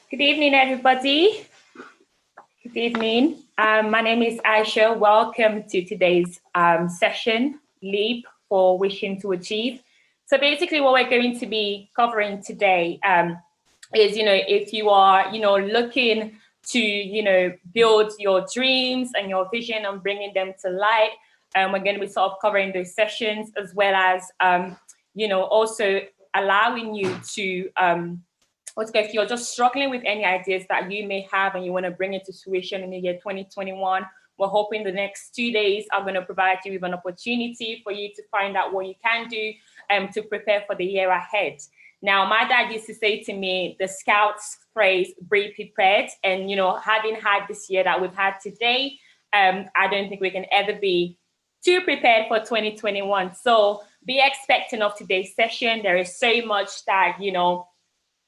Good evening, everybody. Good evening. My name is Aisha. Welcome to today's session, Leap for Wishing to Achieve. So basically what we're going to be covering today is, if you are, looking to, build your dreams and your vision and bringing them to light, we're going to be sort of covering those sessions as well as, also allowing you to, if you're just struggling with any ideas that you may have and you want to bring it to fruition in the year 2021, we're hoping the next 2 days are going to provide you with an opportunity for you to find out what you can do to prepare for the year ahead. Now, my dad used to say to me, the Scouts phrase, "Be prepared." And, having had this year that we've had today, I don't think we can ever be too prepared for 2021. So be expecting of today's session. There is so much that,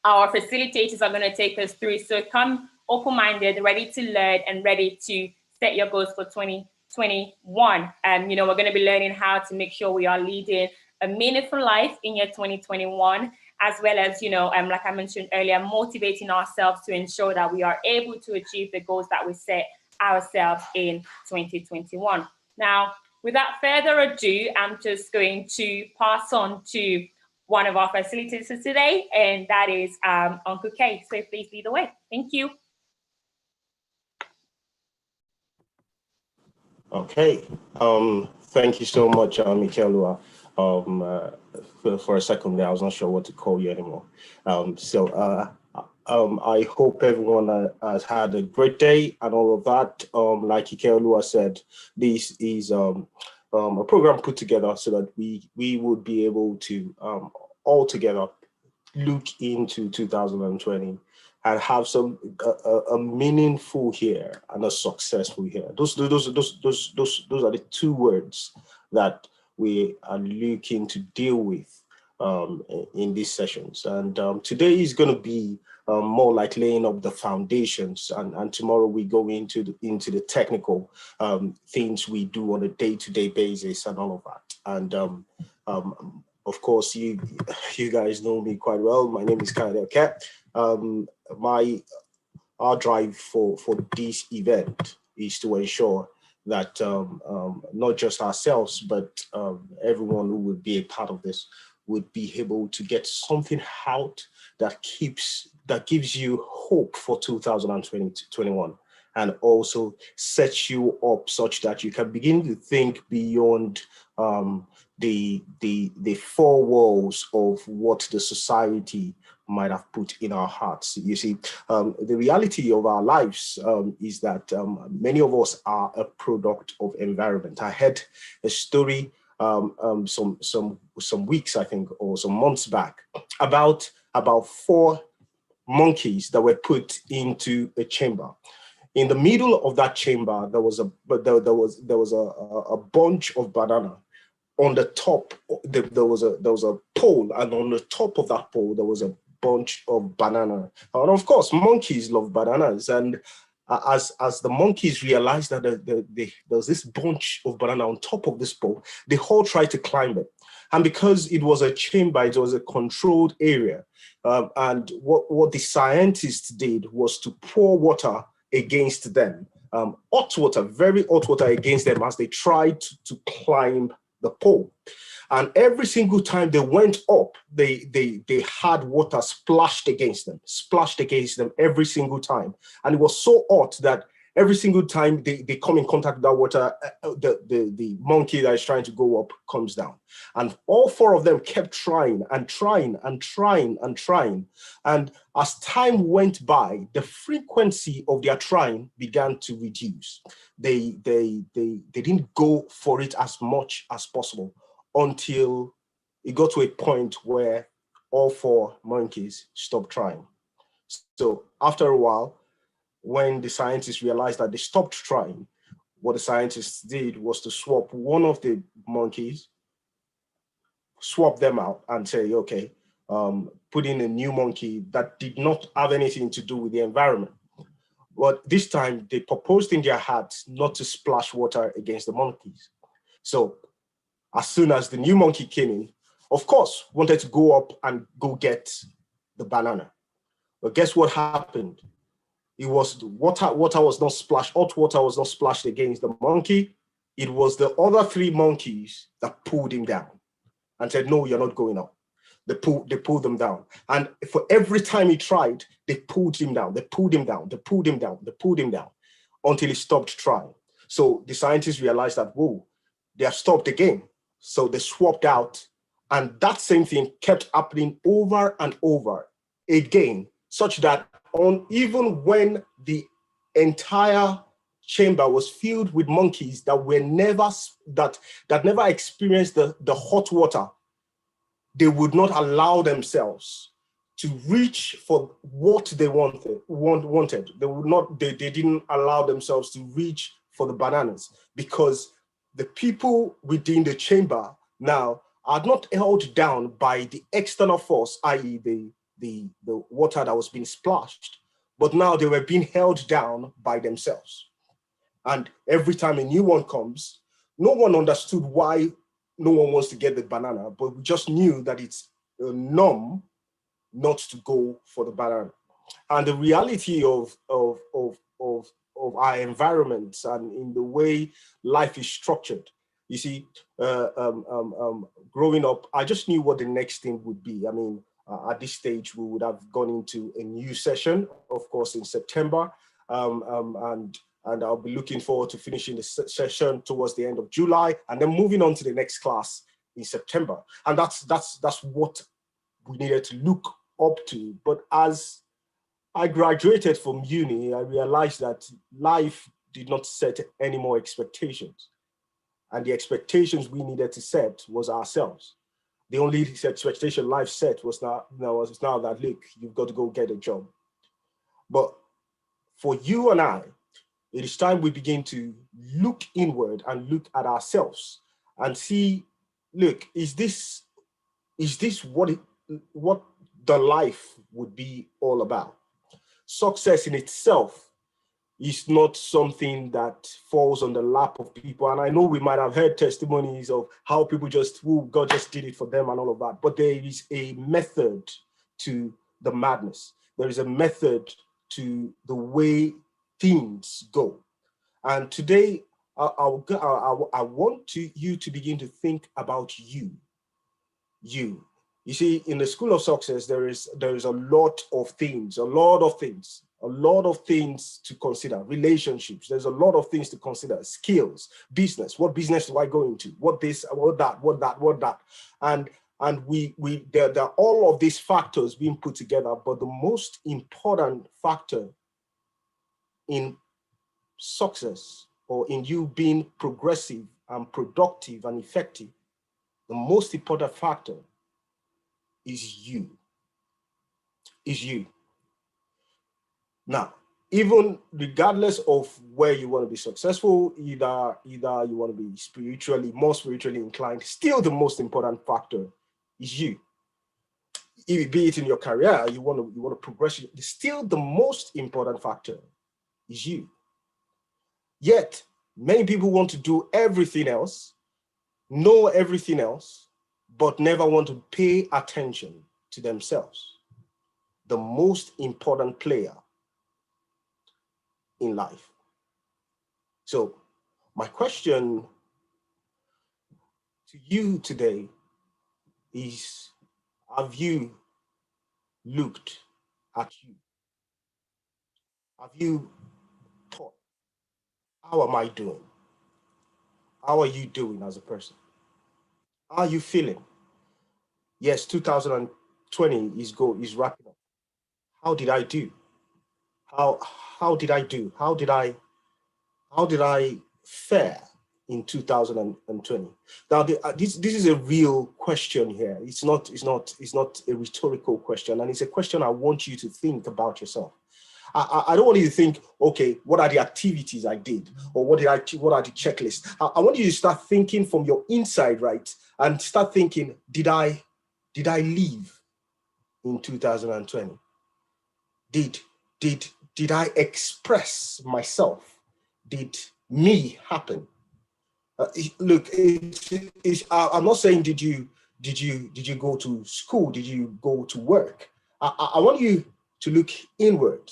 our facilitators are going to take us through. So come open-minded, ready to learn and ready to set your goals for 2021. And, we're going to be learning how to make sure we are leading a meaningful life in year 2021, as well as, like I mentioned earlier, motivating ourselves to ensure that we are able to achieve the goals that we set ourselves in 2021. Now, without further ado, I'm just going to pass on to one of our facilitators today, and that is Uncle Kay. So please lead the way. Thank you. Okay. Thank you so much, Mikelua. For a second there, I was not sure what to call you anymore. I hope everyone has had a great day and all of that. Like Mikelua said, this is a program put together so that we would be able to all together look into 2020 and have a meaningful year and a successful year. Those are the two words that we are looking to deal with in these sessions. And today is going to be more like laying up the foundations, and tomorrow we go into the technical things we do on a day-to-day basis and all of that. And of course, you guys know me quite well. My name is Kyle Cat. Our drive for this event is to ensure that not just ourselves, but everyone who would be a part of this would be able to get something out that gives you hope for 2021, and also sets you up such that you can begin to think beyond the four walls of what the society might have put in our hearts. You see, the reality of our lives is that many of us are a product of environment. I heard a story some weeks, I think, or some months back about 4 monkeys that were put into a chamber. In the middle of that chamber, there was a bunch of banana. On the top, there was a pole, and on the top of that pole, there was a bunch of banana. And of course, monkeys love bananas. And as the monkeys realized that there was this bunch of banana on top of this pole, they all tried to climb it. And because it was a chamber, it was a controlled area. And what the scientists did was to pour water against them, hot water, very hot water against them as they tried to climb the pole. And every single time they went up, they had water splashed against them every single time. And it was so hot that every single time they come in contact with that water, the monkey that is trying to go up comes down. And all 4 of them kept trying and trying and trying and trying. And as time went by, the frequency of their trying began to reduce. They didn't go for it as much as possible until it got to a point where all 4 monkeys stopped trying. So after a while, when the scientists realized that they stopped trying, what the scientists did was to swap one of the monkeys, swap them out and say, okay, put in a new monkey that did not have anything to do with the environment. But this time they proposed in their hearts not to splash water against the monkeys. So as soon as the new monkey came in, of course, wanted to go up and go get the banana. But guess what happened? It was water was not splashed, hot water was not splashed against the monkey. It was the other three monkeys that pulled him down and said, no, you're not going up. They pulled them down. And for every time he tried, they pulled him down, they pulled him down, they pulled him down, they pulled him down until he stopped trying. So the scientists realized that, whoa, they have stopped the game. So they swapped out, and that same thing kept happening over and over again, such that even when the entire chamber was filled with monkeys that were never experienced the hot water, they would not allow themselves to reach for what they wanted. They didn't allow themselves to reach for the bananas, because the people within the chamber now are not held down by the external force, i.e. the water that was being splashed, but now they were being held down by themselves. And every time a new one comes, no one understood why no one wants to get the banana, but we just knew that it's a norm not to go for the banana. And the reality of our environments and in the way life is structured, you see, growing up, I just knew what the next thing would be. I mean, at this stage, we would have gone into a new session, of course, in September, and I'll be looking forward to finishing the session towards the end of July, and then moving on to the next class in September. And that's what we needed to look up to. But as I graduated from uni, I realized that life did not set any more expectations. And the expectations we needed to set was ourselves. The only expectation life set was now that, look, you've got to go get a job. But for you and I, it is time we begin to look inward and look at ourselves and see, look, is this what the life would be all about? Success in itself is not something that falls on the lap of people. And I know we might have heard testimonies of how people God just did it for them and all of that. But there is a method to the madness. There is a method to the way things go. And today, I want you to begin to think about you. You see, in the School of Success, there is a lot of things to consider. Relationships, there's a lot of things to consider. Skills, business. What business do I go into? What this? What that? And there are all of these factors being put together. But the most important factor in success, or in you being progressive and productive and effective, the most important factor is you. Now, even regardless of where you want to be successful, either you want to be more spiritually inclined, still the most important factor is you. Be it in your career, you want to progress, still the most important factor is you. Yet, many people want to do everything else, know everything else, but never want to pay attention to themselves, the most important player in life. So, my question to you today is, have you looked at you? Have you thought, how am I doing? How are you doing as a person? How are you feeling? Yes, 2020 is wrapping up. How did I do? How did I do? How did I fare in 2020? Now, this is a real question here. It's not a rhetorical question, and it's a question I want you to think about yourself. I don't want you to think, okay, what are the activities I did, or what are the checklists? I want you to start thinking from your inside, right, and start thinking, did I live in 2020? Did I express myself? Did me happen? Look, I'm not saying did you go to school? Did you go to work? I want you to look inward.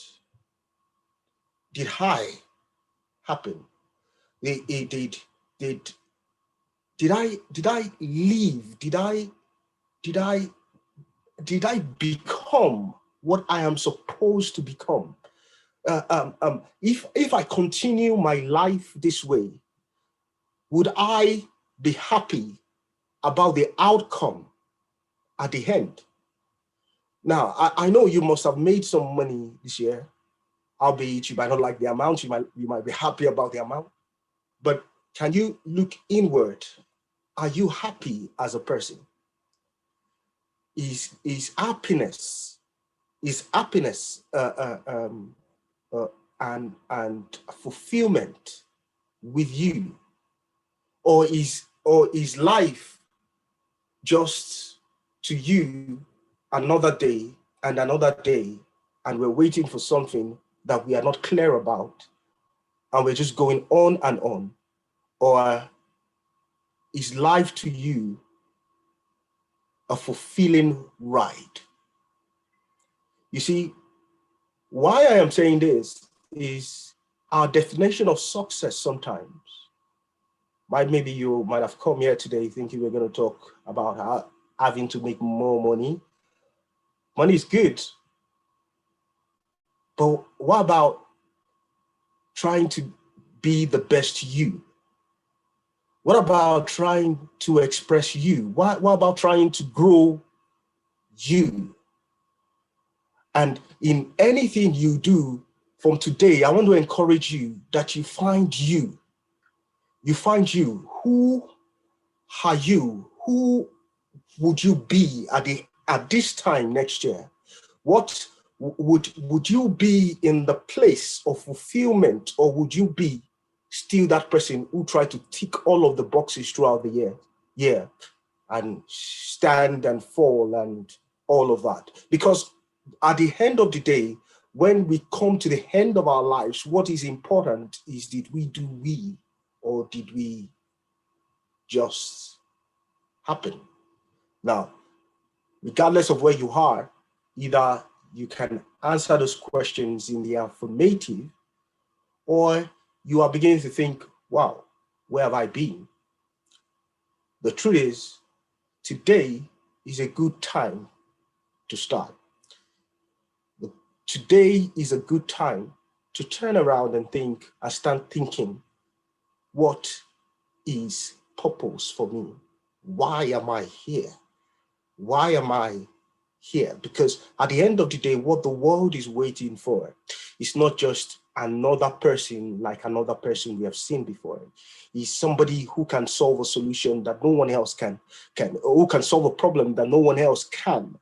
Did I happen? Did I live? Did I become what I am supposed to become? If I continue my life this way, would I be happy about the outcome at the end? Now, I know you must have made some money this year, albeit you might not like the amount, you might be happy about the amount, but can you look inward? Are you happy as a person? Is happiness and fulfillment with you, or is life just to you another day and another day, and we're waiting for something that we are not clear about, and we're just going on and on? Or is life to you a fulfilling ride? You see, why I am saying this is our definition of success sometimes. Maybe you might have come here today thinking we're going to talk about how having to make more money. Money is good. But what about trying to be the best you? What about trying to express you? What about trying to grow you? And in anything you do from today, I want to encourage you that you find you. You find you. Who are you? Who would you be at this time next year? What would you be in the place of fulfillment, or would you be still that person who tried to tick all of the boxes throughout the year? Yeah, and stand and fall and all of that. Because at the end of the day, when we come to the end of our lives, what is important is, did we do we, or did we just happen? Now, regardless of where you are, either you can answer those questions in the affirmative, or you are beginning to think, wow, where have I been? The truth is, today is a good time to start. Today is a good time to turn around and think and start thinking, what is purpose for me? Why am I here? Why am I here? Because at the end of the day, what the world is waiting for is not just another person like another person we have seen before. He's somebody who can solve a solution that no one else can, who can solve a problem that no one else can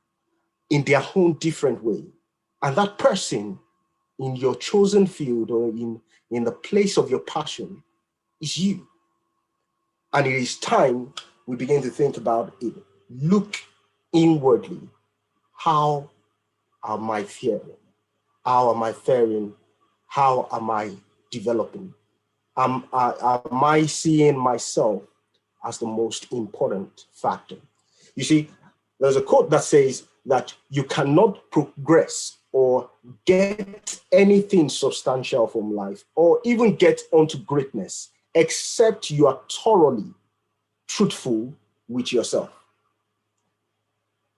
in their own different way. And that person in your chosen field, or in the place of your passion, is you. And it is time we begin to think about it. Look inwardly. How am I faring? How am I faring? How am I developing? Am I seeing myself as the most important factor? You see, there's a quote that says that you cannot progress or get anything substantial from life, or even get onto greatness, except you are thoroughly truthful with yourself.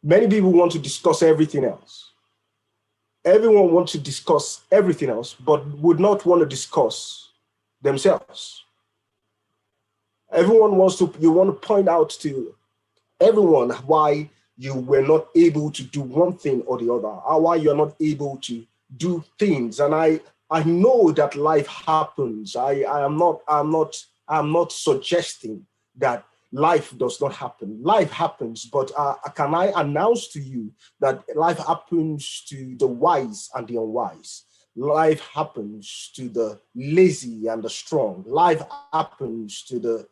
Many people want to discuss everything else. Everyone wants to discuss everything else, but would not want to discuss themselves. Everyone wants to, you want to point out to everyone why you were not able to do one thing or the other, or why you're not able to do things. And I know that life happens. I'm not suggesting that life does not happen. Life happens, but can I announce to you that life happens to the wise and the unwise. Life happens to the lazy and the strong. Life happens to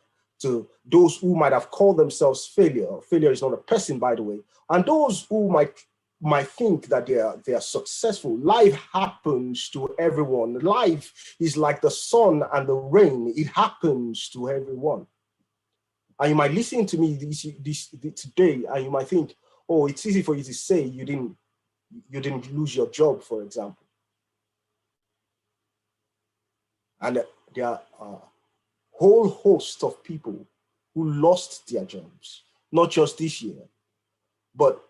those who might have called themselves failure. Failure is not a person, by the way. And those who might think that they are successful. Life happens to everyone. Life is like the sun and the rain. It happens to everyone. And you might listen to me this today, and you might think, oh, it's easy for you to say you didn't You didn't lose your job, for example. And there are a whole host of people who lost their jobs, not just this year, but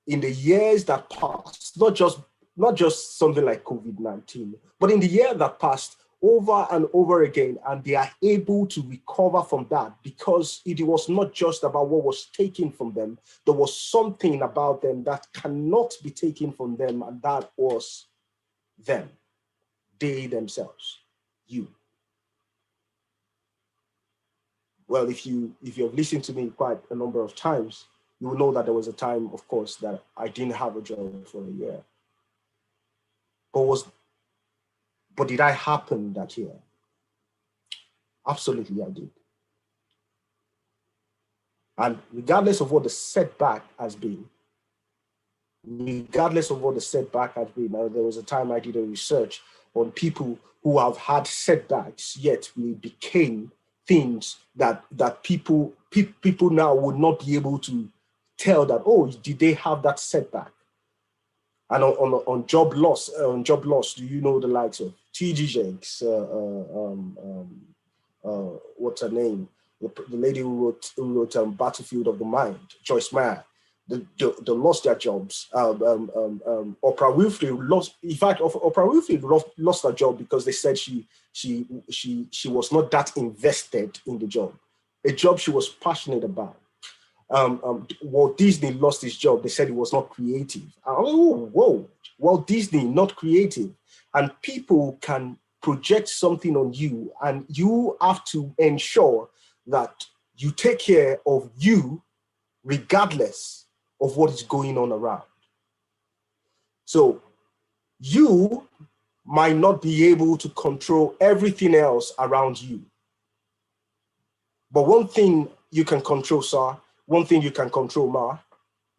in the years that passed, not just something like COVID-19, but in the year that passed over and over again, and they are able to recover from that because it was not just about what was taken from them. There was something about them that cannot be taken from them, and that was them, they themselves, you. Well, if you have listened to me quite a number of times, you will know that there was a time, of course, that I didn't have a job for a year. But did I happen that year? Absolutely, I did. And regardless of what the setback has been, there was a time I did a research on people who have had setbacks, yet we became things that people now would not be able to tell that, oh, did they have that setback? And on job loss, do you know the likes of T.D. Jakes, what's her name? The lady who wrote Battlefield of the Mind, Joyce Meyer. They lost their jobs. Oprah Winfrey lost. In fact, Oprah Winfrey lost her job because they said she was not that invested in the job, a job she was passionate about. Walt Disney lost his job. They said he was not creative. Oh, whoa, Walt Disney not creative, and people can project something on you, and you have to ensure that you take care of you regardless of what is going on around. So you might not be able to control everything else around you. But one thing you can control, sir, one thing you can control, ma,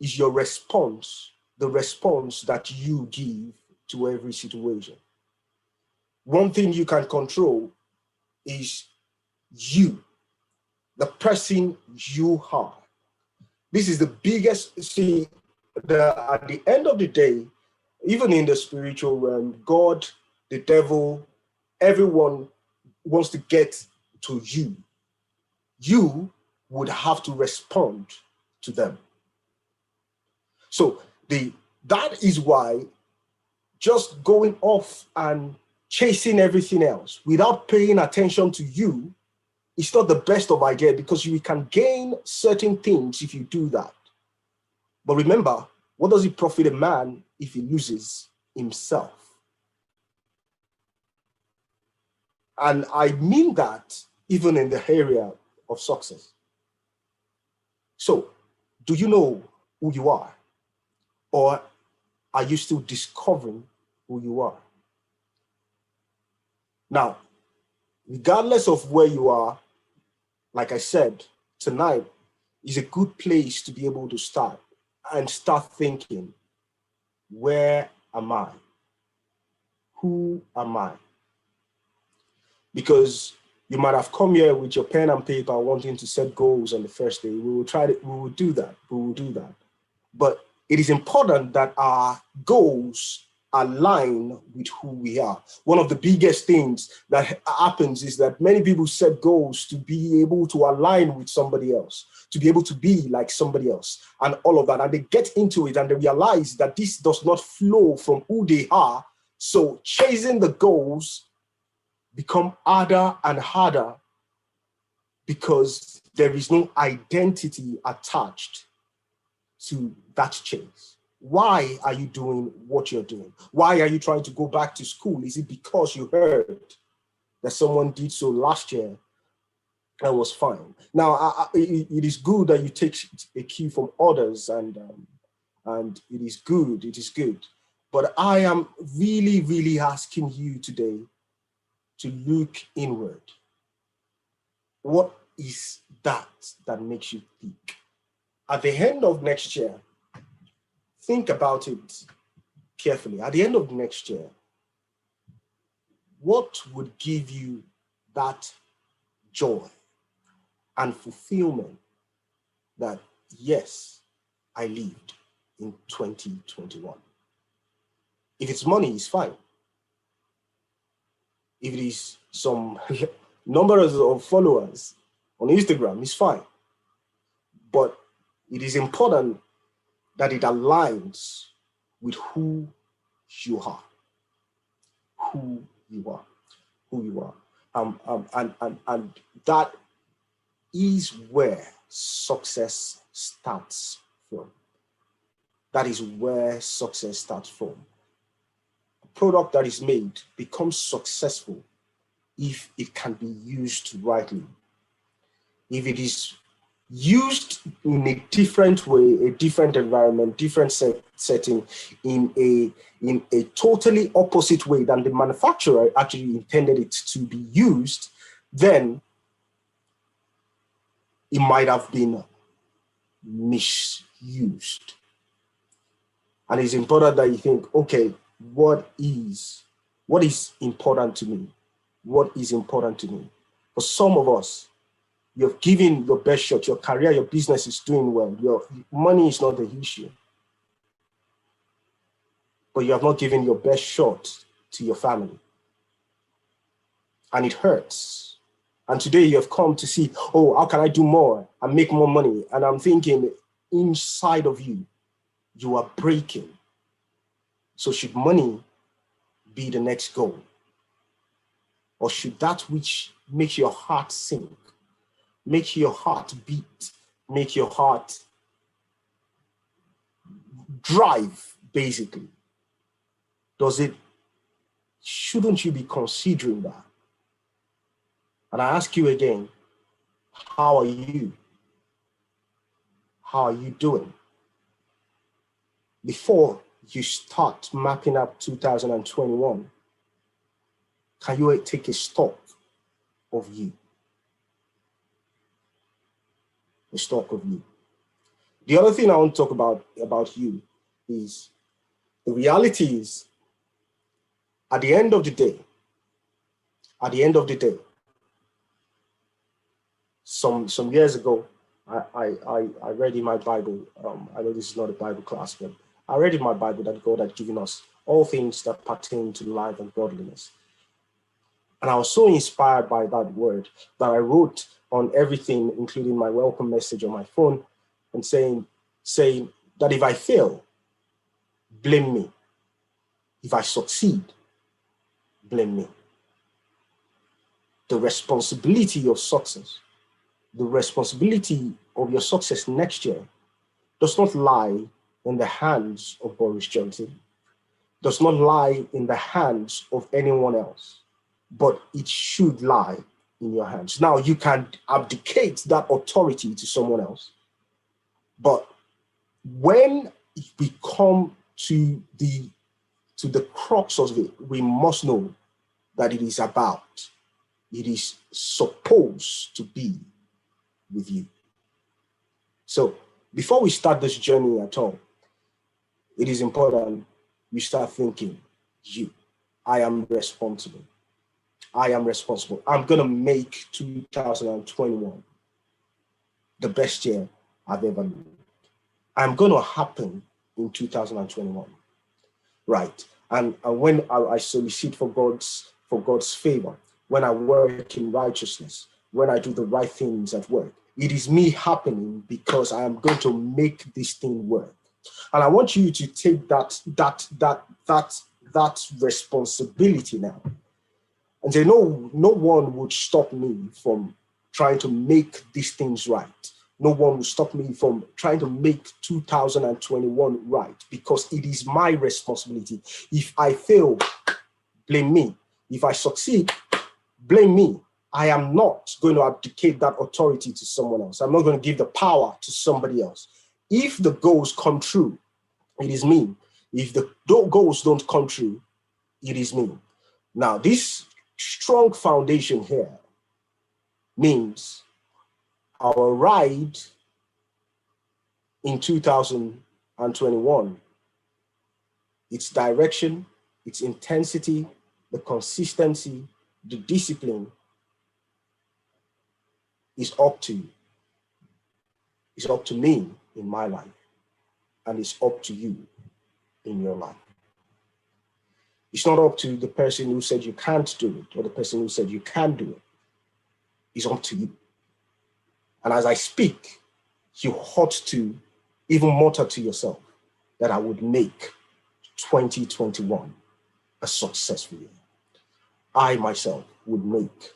is your response, the response that you give to every situation. One thing you can control is you, the person you are. This is the biggest, at the end of the day, even in the spiritual realm, God, the devil, everyone wants to get to you. You would have to respond to them. So that is why just going off and chasing everything else without paying attention to you is not the best of ideas, because you can gain certain things if you do that. But remember, what does it profit a man if he loses himself? And I mean that even in the area of success. So, do you know who you are? Or are you still discovering who you are? Now, regardless of where you are, like I said, tonight is a good place to be able to start and start thinking, where am I? Who am I? Because you might have come here with your pen and paper wanting to set goals on the first day. We will do that. But it is important that our goals align with who we are. One of the biggest things that happens is that many people set goals to be able to align with somebody else, to be able to be like somebody else, and all of that. And they get into it and they realize that this does not flow from who they are. So chasing the goals become harder and harder because there is no identity attached to that chase. Why are you doing what you're doing? Why are you trying to go back to school? Is it because you heard that someone did so last year and was fine? Now, it is good that you take a cue from others, and it is good. But I am really, really asking you today to look inward. What is that makes you think? At the end of next year, think about it carefully. At the end of next year, what would give you that joy and fulfillment that, yes, I lived in 2021? If it's money, it's fine. If it is some numbers of followers on Instagram, it's fine. But it is important that it aligns with who you are, who you are, who you are. And that is where success starts from. That is where success starts from. A product that is made becomes successful if it can be used rightly. If it is used in a different way, a different environment, different setting, in a totally opposite way than the manufacturer actually intended it to be used, then it might have been misused. And it's important that you think, okay, what is important to me? What is important to me? For some of us, you've given your best shot, your career, your business is doing well, your money is not the issue. But you have not given your best shot to your family. And it hurts. And today you have come to see, oh, how can I do more and make more money? And I'm thinking, inside of you, you are breaking. So should money be the next goal? Or should that which makes your heart sink, make your heart beat, make your heart drive, basically? Shouldn't you be considering that? And I ask you again, how are you? How are you doing? Before you start mapping up 2021, can you take a stock of you? A stock of you. The other thing I want to talk about you is the reality is at the end of the day, some years ago, I read in my Bible, I know this is not a Bible class, but I read in my Bible that God had given us all things that pertain to life and godliness. And I was so inspired by that word that I wrote on everything, including my welcome message on my phone, and saying that if I fail, blame me. If I succeed, blame me. The responsibility of success, the responsibility of your success next year does not lie in the hands of Boris Johnson, does not lie in the hands of anyone else, but it should lie in your hands. Now, you can abdicate that authority to someone else, but when we come to the crux of it, we must know that it is supposed to be with you. So before we start this journey at all, it is important you start thinking, I am responsible. I am responsible. I'm going to make 2021 the best year I've ever lived. I'm going to happen in 2021. Right. And when I solicit for God's favor, when I work in righteousness, when I do the right things at work, it is me happening because I am going to make this thing work. And I want you to take that responsibility now and say, no one would stop me from trying to make these things right. No one will stop me from trying to make 2021 right, because it is my responsibility. If I fail, blame me. If I succeed, blame me. I am not going to abdicate that authority to someone else. I'm not going to give the power to somebody else. If the goals come true, it is me. If the goals don't come true, it is me. Now, this strong foundation here means our ride in 2021, its direction, its intensity, the consistency, the discipline is up to you. It's up to me in my life, and it's up to you in your life. It's not up to the person who said you can't do it or the person who said you can do it. It's up to you. And as I speak, you ought to even mutter to yourself that I would make 2021 a successful year. I myself would make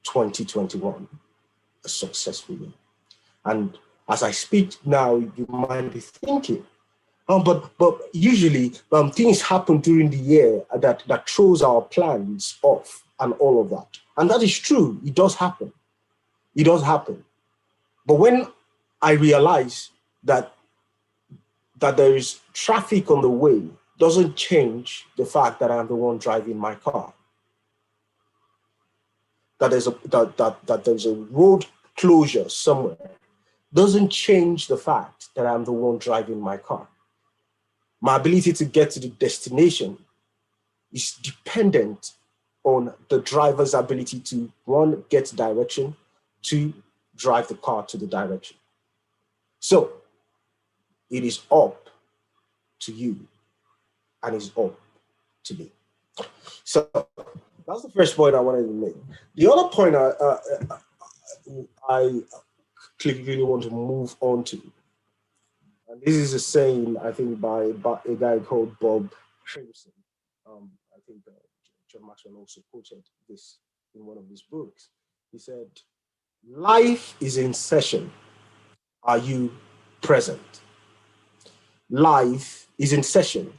2021 a successful year. And as I speak now, you might be thinking, but usually things happen during the year that throws our plans off and all of that. And that is true. It does happen. It does happen. But when I realize that there is traffic on the way, doesn't change the fact that I'm the one driving my car. That there's a road closure somewhere doesn't change the fact that I'm the one driving my car. My ability to get to the destination is dependent on the driver's ability to, one, get direction, two, drive the car to the direction. So it is up to you and it's up to me. So that's the first point I wanted to make. The other point I clearly want to move on to, and this is a saying, I think, by a guy called Bob Crimson. I think John Maxwell also quoted this in one of his books. He said, life is in session. Are you present? Life is in session.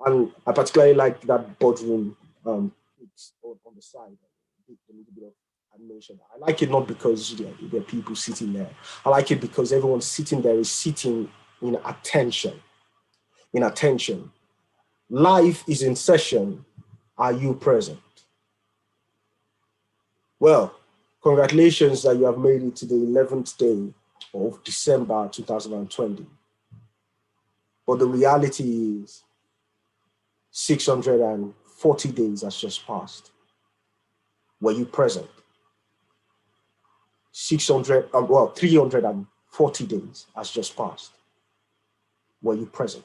And I particularly like that boardroom on the side, a little bit of animation. I like it not because there are people sitting there. I like it because everyone sitting there is sitting in attention. In attention. Life is in session. Are you present? Well, congratulations that you have made it to the 11th day of December 2020. But the reality is 640 days has just passed. Were you present? 340 days has just passed. Were you present?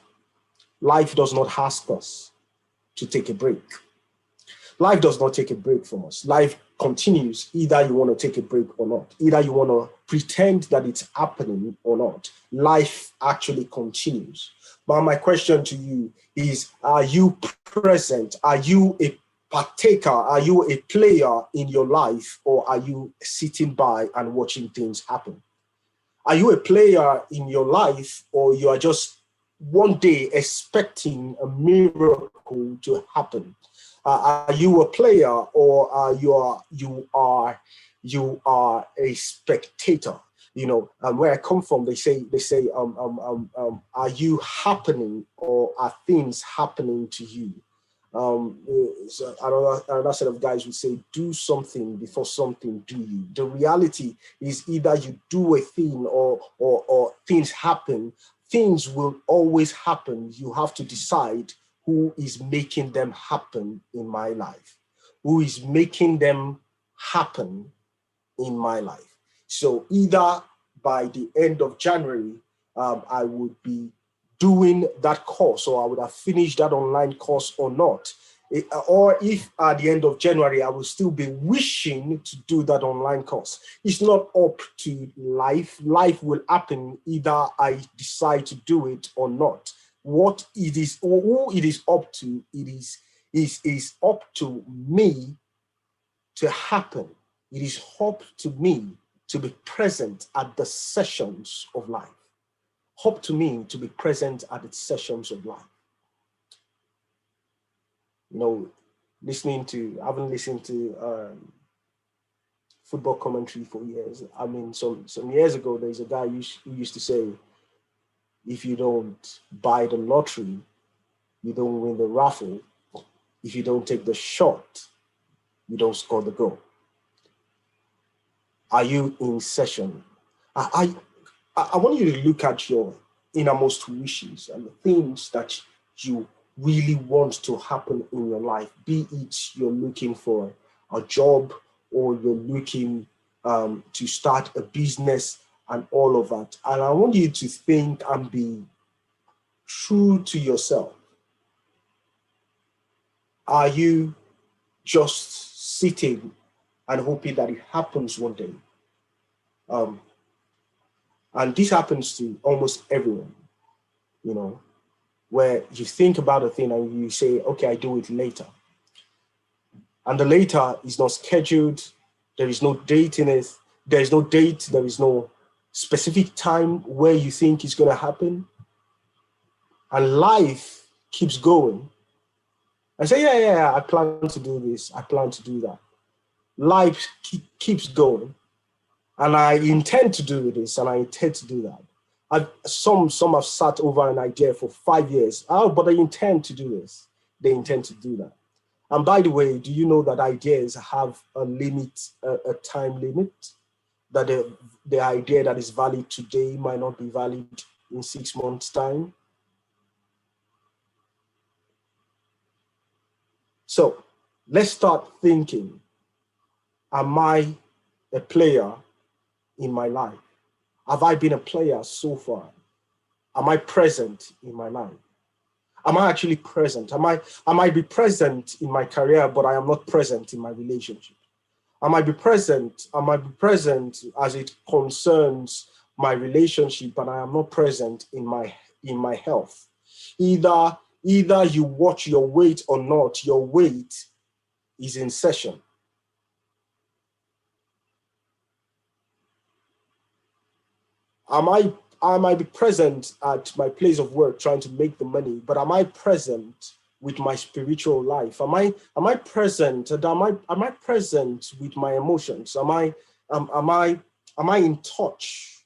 Life does not ask us to take a break. Life does not take a break from us. Life continues, either you want to take a break or not. Either you want to pretend that it's happening or not. Life actually continues. But my question to you is, are you present? Are you a partaker? Are you a player in your life, or are you sitting by and watching things happen? Are you a player in your life, or you are just one day expecting a miracle to happen? Are you a player, or you are a spectator? You know, where I come from, they say, are you happening, or are things happening to you? So another set of guys would say, do something before something do you. The reality is either you do a thing or things happen. Things will always happen. You have to decide who is making them happen in my life, who is making them happen in my life. So either by the end of January, I would be doing that course, or I would have finished that online course or not. Or if at the end of January, I will still be wishing to do that online course. It's not up to life. Life will happen either I decide to do it or not. What it is, or who it is up to, it is up to me to happen. It is up to me to be present at the sessions of life. Up to me to be present at the sessions of life. You know, I haven't listened to football commentary for years. I mean, some years ago, there's a guy who used to say, if you don't buy the lottery, you don't win the raffle. If you don't take the shot, you don't score the goal. Are you in session? I want you to look at your innermost wishes and the things that you really want to happen in your life, be it you're looking for a job, or you're looking to start a business and all of that. And I want you to think and be true to yourself. Are you just sitting and hoping that it happens one day? And this happens to almost everyone, you know, where you think about a thing and you say, okay, I do it later. And the later is not scheduled. There is no date in it. There is no date. There is no specific time where you think it's going to happen. And life keeps going. I say, yeah, I plan to do this. I plan to do that. Life keeps going. And I intend to do this, and I intend to do that. Some have sat over an idea for 5 years. Oh, but they intend to do this. They intend to do that. And by the way, do you know that ideas have a limit, a time limit? That the idea that is valid today might not be valid in 6 months' time? So let's start thinking, am I a player in my life? Have I been a player so far? Am I present in my life? Am I actually present? I might be present in my career, but I am not present in my relationship. I might be present as it concerns my relationship, but I am not present in my health. Either you watch your weight or not, your weight is in session. I might be present at my place of work trying to make the money, but am I present with my spiritual life? Am I present? Am I present with my emotions? Am I in touch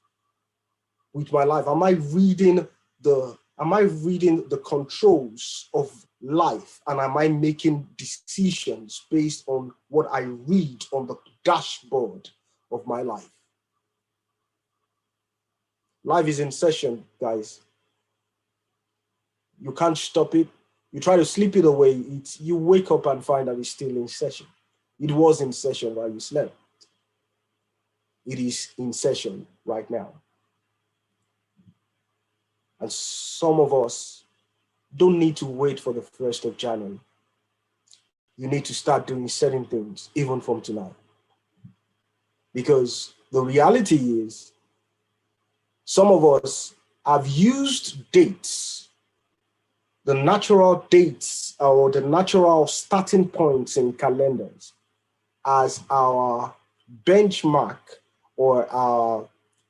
with my life? Am I reading the controls of life, and am I making decisions based on what I read on the dashboard of my life? Life is in session, guys. You can't stop it. You try to sleep it away. You wake up and find that it's still in session. It was in session while you slept. It is in session right now. And some of us don't need to wait for the 1st of January. You need to start doing certain things even from tonight. Because the reality is, some of us have used dates, the natural dates or the natural starting points in calendars, as our benchmark or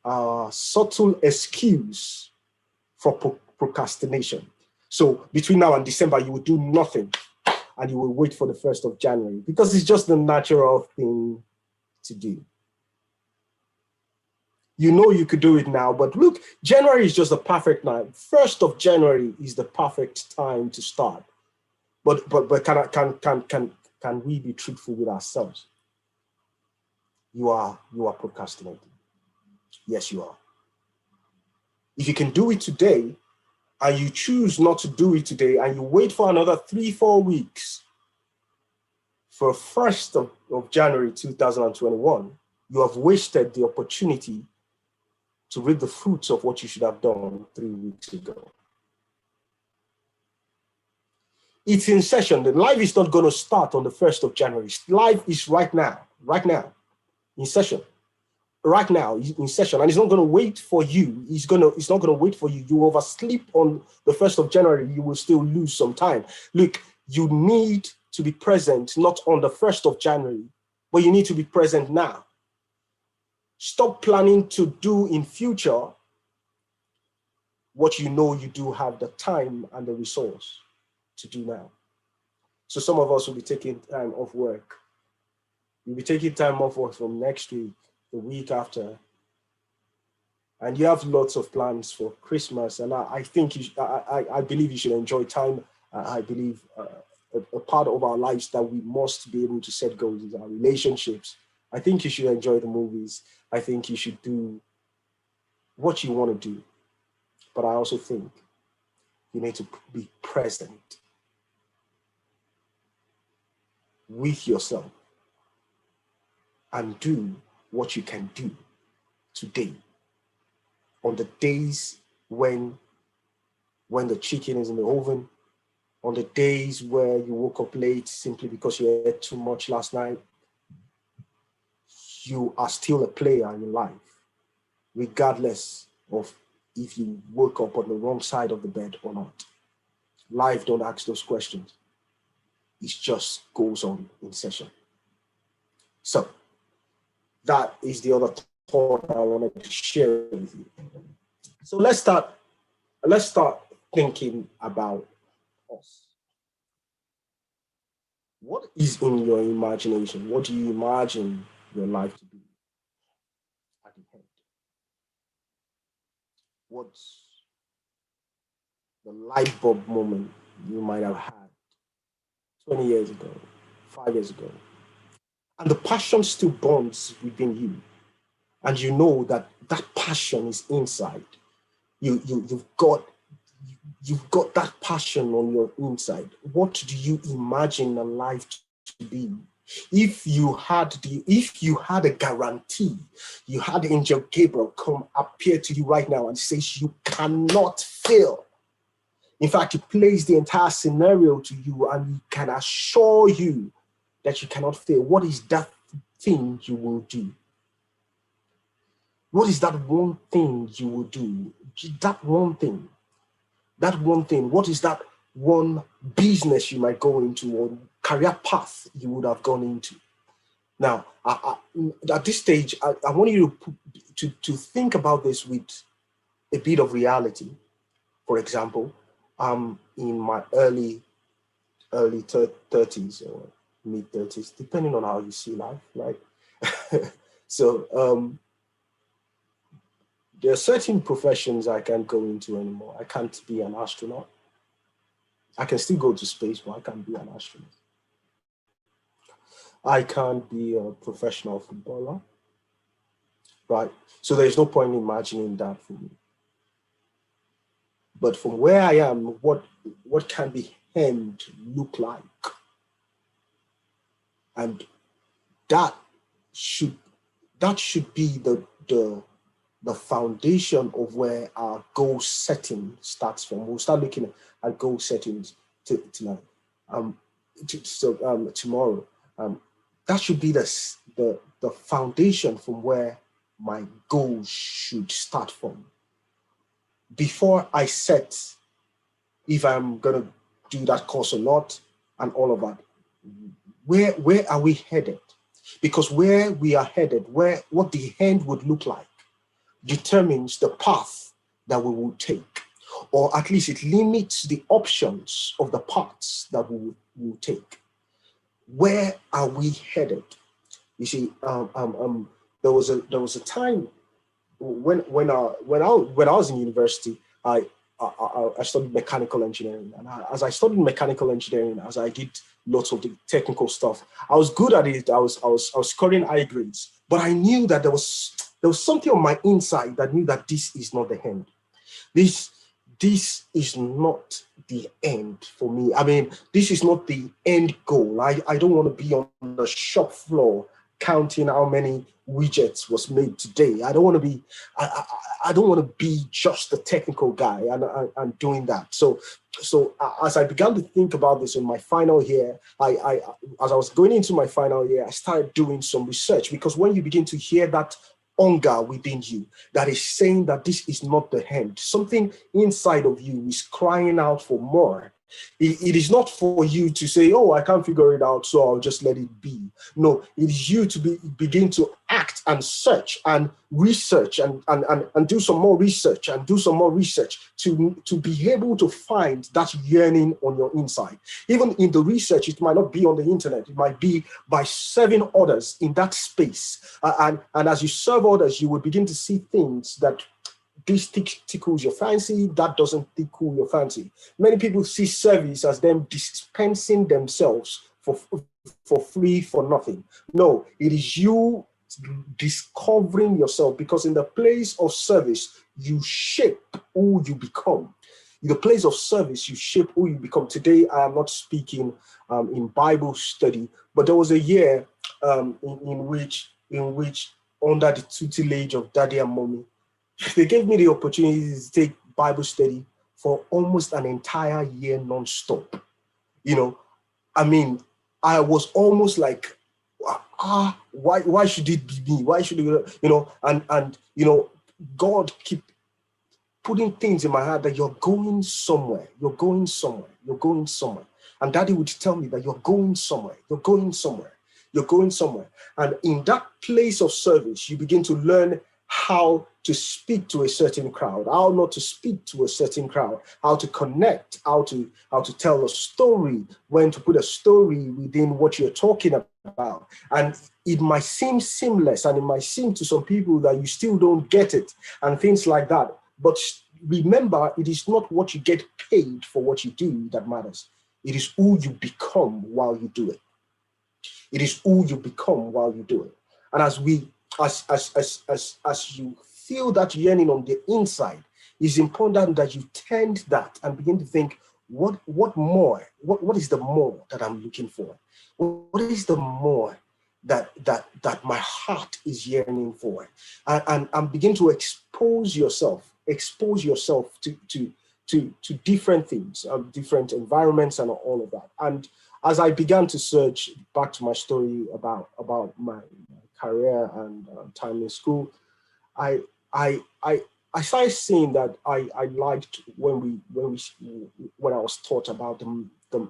our subtle excuse for procrastination. So between now and December, you will do nothing and you will wait for the 1st of January because it's just the natural thing to do. You know you could do it now, but look, January is just the perfect time. 1st of January is the perfect time to start. But can we be truthful with ourselves? You are procrastinating. Yes, you are. If you can do it today and you choose not to do it today and you wait for another 3-4 weeks for 1st of January 2021, you have wasted the opportunity to reap the fruits of what you should have done 3 weeks ago. It's in session. The life is not going to start on the 1st of January. Life is right now, in session. Right now, in session, and it's not going to wait for you. It's not going to wait for you. You oversleep on the 1st of January, you will still lose some time. Look, you need to be present, not on the 1st of January, but you need to be present now. Stop planning to do in future what you know you do have the time and the resource to do now. So some of us will be taking time off work. You'll be taking time off work from next week, the week after. And you have lots of plans for Christmas. And I think I believe you should enjoy time. I believe a part of our lives that we must be able to set goals is our relationships. I think you should enjoy the movies. I think you should do what you want to do. But I also think you need to be present with yourself and do what you can do today on the days when the chicken is in the oven, on the days where you woke up late simply because you ate too much last night, you are still a player in life, regardless of if you woke up on the wrong side of the bed or not. Life don't ask those questions. It just goes on in session. So that is the other thought I wanted to share with you. So let's start thinking about us. What is in your imagination? What do you imagine your life to be at the end? What's the light bulb moment you might have had 20 years ago, 5 years ago? And the passion still burns within you. And you know that that passion is inside. You've got that passion on your inside. What do you imagine a life to be? If you had a guarantee, you had Angel Gabriel come appear to you right now and says you cannot fail. In fact, he plays the entire scenario to you and he can assure you that you cannot fail. What is that thing you will do? What is that one thing you will do? That one thing. What is that one business you might go into or career path you would have gone into? Now, at this stage, I want you to think about this with a bit of reality. For example, in my early 30s or mid 30s, depending on how you see life, right? So there are certain professions I can't go into anymore. I can't be an astronaut. I can still go to space, but I can't be an astronaut. I can't be a professional footballer, right? So there's no point in imagining that for me. But from where I am, what can the end look like? And that should be the foundation of where our goal setting starts from. We'll start looking at goal settings tonight. Tomorrow. That should be the foundation from where my goals should start from. Before I set if I'm gonna do that course or not, and all of that, where are we headed? Because where we are headed, what the end would look like, determines the path that we will take, or at least it limits the options of the paths that we will take. Where are we headed? You see, there was a time when I was in university, I studied mechanical engineering, and as I studied mechanical engineering, as I did lots of the technical stuff, I was good at it. I was scoring high grades, but I knew that there was something on my inside that knew that this is not the end. This is not the end for me. I mean, this is not the end goal. I don't want to be on the shop floor counting how many widgets was made today. I don't want to be just a technical guy and doing that. So as I began to think about this in my final year, as I was going into my final year, I started doing some research, because when you begin to hear that hunger within you that is saying that this is not the end, something inside of you is crying out for more. It is not for you to say, oh, I can't figure it out, so I'll just let it be. No, it is you to begin to act and search and research and do some more research and do some more research to be able to find that yearning on your inside. Even in the research, it might not be on the internet. It might be by serving others in that space. And as you serve others, you will begin to see things that this tickles your fancy, that doesn't tickle your fancy. Many people see service as them dispensing themselves for free, for nothing. No, it is you discovering yourself, because in the place of service, you shape who you become. In the place of service, you shape who you become. Today, I am not speaking in Bible study, but there was a year in which under the tutelage of Daddy and Mommy, they gave me the opportunity to take Bible study for almost an entire year non-stop. You know, I mean, I was almost like, why should it be me? Why should it, and God keep putting things in my heart that you're going somewhere, you're going somewhere, you're going somewhere. And Daddy would tell me that you're going somewhere, you're going somewhere, you're going somewhere. And in that place of service, you begin to learn how to speak to a certain crowd, how not to speak to a certain crowd, how to connect, how to tell a story, when to put a story within what you're talking about. And it might seem seamless, and it might seem to some people that you still don't get it and things like that. But remember, it is not what you get paid for what you do that matters. It is who you become while you do it. It is who you become while you do it. And as you feel that yearning on the inside, it's important that you tend that and begin to think, what more? What is the more that I'm looking for? What is the more that my heart is yearning for? And begin to expose yourself to different things, different environments and all of that. And as I began to search back to my story about my career and time in school, I started seeing that I liked when I was taught about the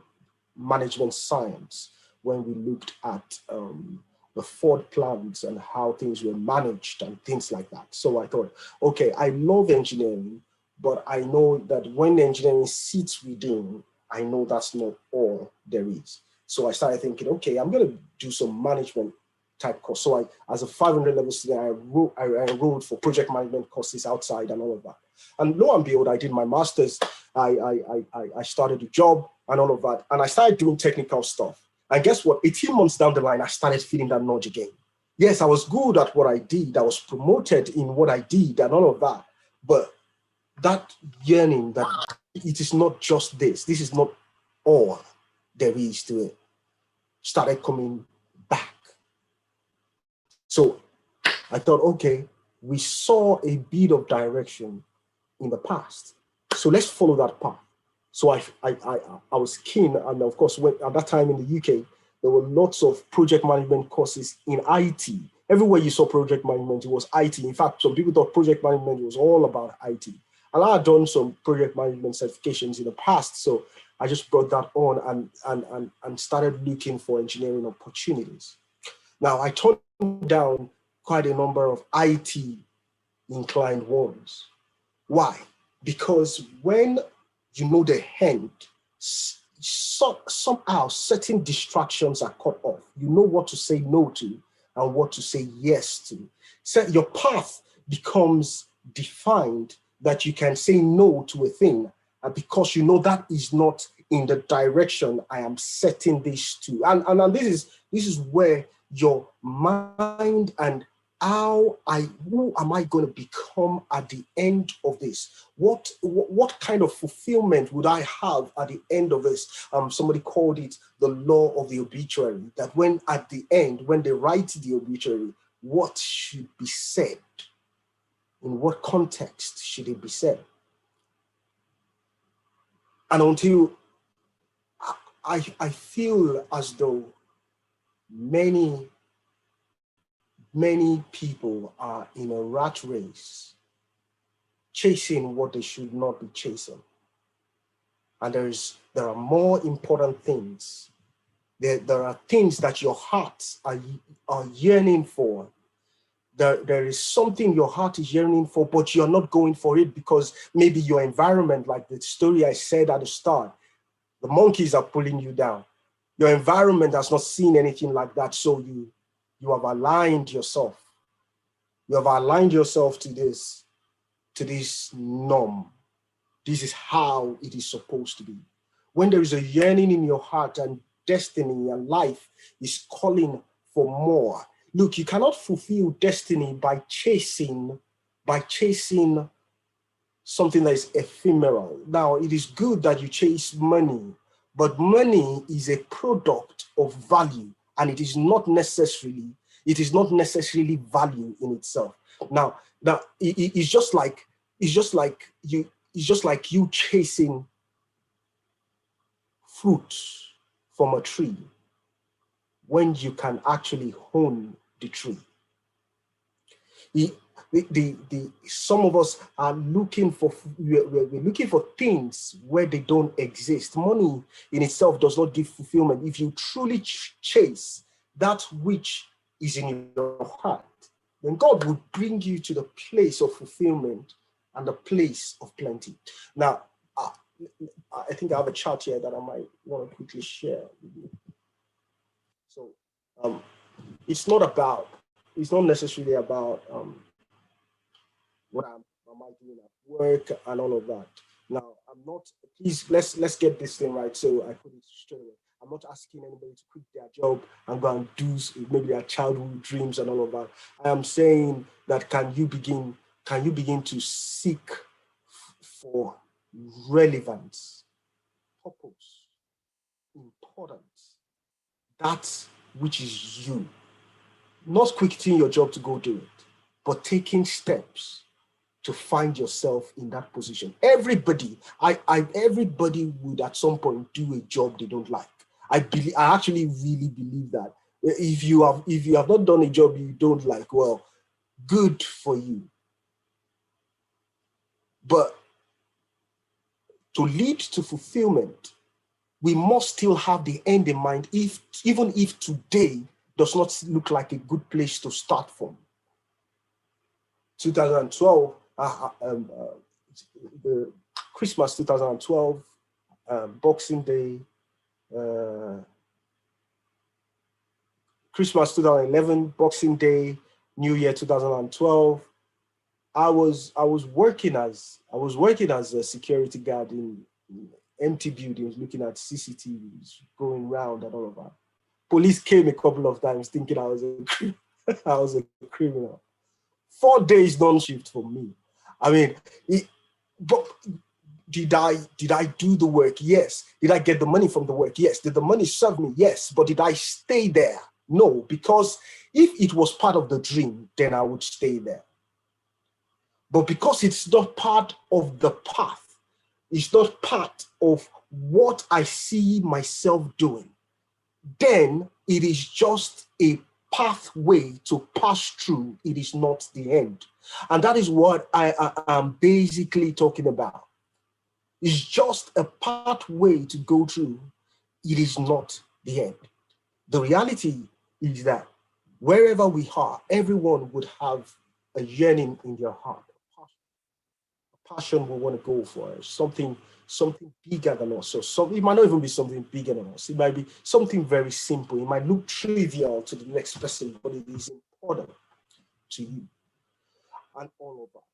management science, when we looked at the Ford plants and how things were managed and things like that. So I thought, okay, I love engineering, but I know that when engineering sits within, I know that's not all there is. So I started thinking, okay, I'm going to do some management type course. So as a 500 level student, I enrolled for project management courses outside and all of that. And lo and behold, I did my master's. I started a job and all of that. And I started doing technical stuff. And guess what? 18 months down the line, I started feeling that nudge again. Yes, I was good at what I did. I was promoted in what I did and all of that. But that yearning that it is not just this is not all there is to it, started coming back. So I thought, okay, we saw a bit of direction in the past, so let's follow that path. So I was keen, and of course, at that time in the UK, there were lots of project management courses in IT. Everywhere you saw project management, it was IT. In fact, some people thought project management was all about IT. And I had done some project management certifications in the past, so I just brought that on and started looking for engineering opportunities. Now, I turned down quite a number of IT inclined ones. Why? Because when you know the end, somehow certain distractions are cut off. You know what to say no to and what to say yes to. So your path becomes defined, that you can say no to a thing because you know that is not in the direction I am setting this to. And this is where your mind and who am I going to become at the end of this? What kind of fulfillment would I have at the end of this? Somebody called it the law of the obituary, that when at the end, when they write the obituary, what should be said? In what context should it be said? And until I feel as though many people are in a rat race, chasing what they should not be chasing. And there are more important things. There are things that your hearts are yearning for. There is something your heart is yearning for, but you're not going for it because maybe your environment, like the story I said at the start, the monkeys are pulling you down. Your environment has not seen anything like that, so you have aligned yourself. You have aligned yourself to this norm. This is how it is supposed to be. When there is a yearning in your heart and destiny and life is calling for more. Look, you cannot fulfill destiny by chasing something that is ephemeral. Now, it is good that you chase money, but money is a product of value, and it is not necessarily value in itself. Now it's just like you chasing fruit from a tree when you can actually own the tree? Some of us are looking for, we're looking for things where they don't exist. Money in itself does not give fulfillment. If you truly chase that which is in your heart, then God will bring you to the place of fulfillment and the place of plenty. Now, I think I have a chart here that I might want to quickly share with you. So it's not necessarily about what am I doing at work and all of that. Now, I'm not, please, let's get this thing right so I put it straight away. I'm not asking anybody to quit their job and go and do maybe their childhood dreams and all of that. I am saying that can you begin to seek for relevance, purpose, importance, that which is you. Not quitting your job to go do it, but taking steps to find yourself in that position. Everybody would at some point do a job they don't like. I actually really believe that. If you have not done a job you don't like, well, good for you. But to lead to fulfillment, we must still have the end in mind, even if today does not look like a good place to start from. 2012, the Christmas 2012, Boxing Day, Christmas 2011, Boxing Day, New Year 2012. I was working as a security guard in empty buildings, looking at CCTVs going round and all of that. Police came a couple of times thinking I was a criminal. 4 days non-shift for me. I mean, but did I do the work? Yes. Did I get the money from the work? Yes. Did the money serve me? Yes. But did I stay there? No, because if it was part of the dream, then I would stay there. But because it's not part of the path, it's not part of what I see myself doing, then it is just a pathway to pass through. It is not the end. And that is what I am basically talking about. It's just a pathway to go through. It is not the end. The reality is that wherever we are, everyone would have a yearning in their heart, a passion we want to go for, something bigger than us. So it might not even be something bigger than us. It might be something very simple. It might look trivial to the next person, but it is important to you and all of that.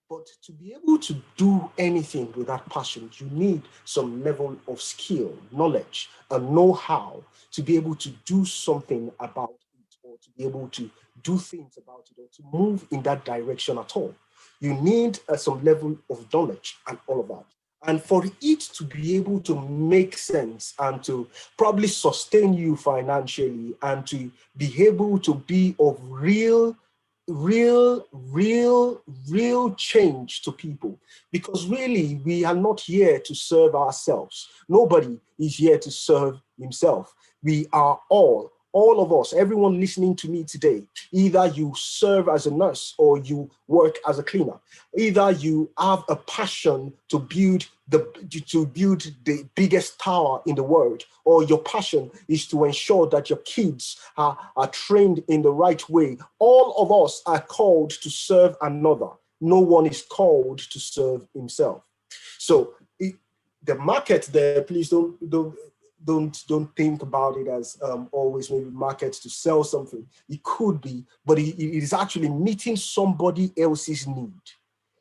But to be able to do anything with that passion, you need some level of skill, knowledge, and know-how to be able to do something about it, or to be able to do things about it, or to move in that direction at all. You need some level of knowledge and all of that. And for it to be able to make sense and to probably sustain you financially and to be able to be of real change to people, because really we are not here to serve ourselves. Nobody is here to serve himself. We are all of us, everyone listening to me today, either you serve as a nurse or you work as a cleaner, either you have a passion to build the biggest tower in the world, or your passion is to ensure that your kids are trained in the right way. All of us are called to serve another. No one is called to serve himself. So the market there, please don't think about it as always maybe markets to sell something. It could be, but it is actually meeting somebody else's need.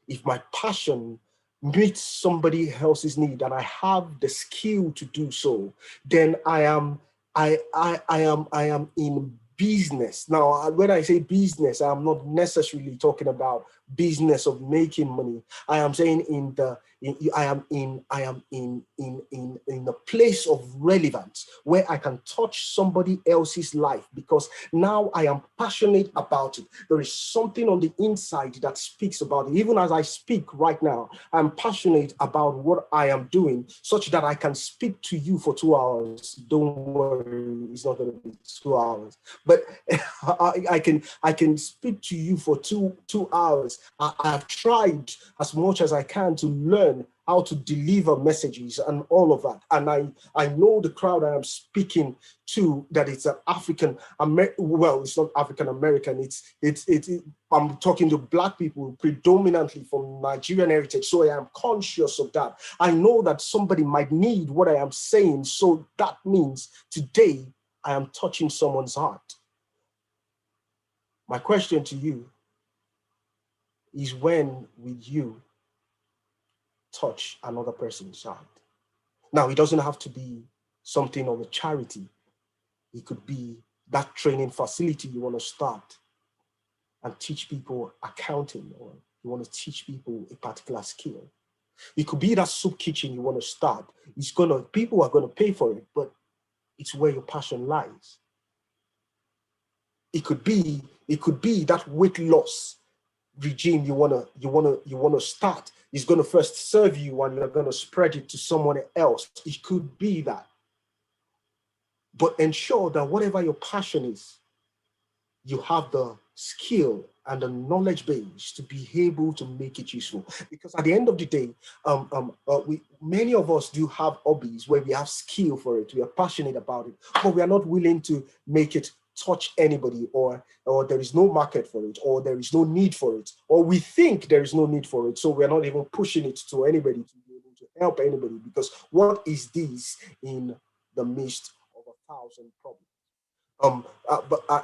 If my passion meets somebody else's need and I have the skill to do so, then I am in business. Now, when I say business, I'm not necessarily talking about business of making money. I am saying in I am in a place of relevance where I can touch somebody else's life, because now I am passionate about it. There is something on the inside that speaks about it. Even as I speak right now, I'm passionate about what I am doing, such that I can speak to you for 2 hours. Don't worry, it's not going to be 2 hours, but I can speak to you for two hours. I've tried as much as I can to learn how to deliver messages and all of that. And I know the crowd I am speaking to, that it's an African, well, it's not African American, I'm talking to Black people predominantly from Nigerian heritage. So I am conscious of that. I know that somebody might need what I am saying. So that means today I am touching someone's heart. My question to you is, when will you touch another person's heart? Now, it doesn't have to be something of a charity. It could be that training facility you want to start and teach people accounting, or you want to teach people a particular skill. It could be that soup kitchen you want to start. People are going to pay for it, but it's where your passion lies. It could be that weight loss regime you wanna start. It's gonna first serve you and you're gonna spread it to someone else. It could be that. But ensure that whatever your passion is, you have the skill and the knowledge base to be able to make it useful. Because at the end of the day, many of us do have hobbies where we have skill for it, we are passionate about it, but we are not willing to make it touch anybody, or there is no market for it, or there is no need for it, or we think there is no need for it, so we're not even pushing it to anybody to be able to help anybody, because what is this in the midst of 1,000 problems?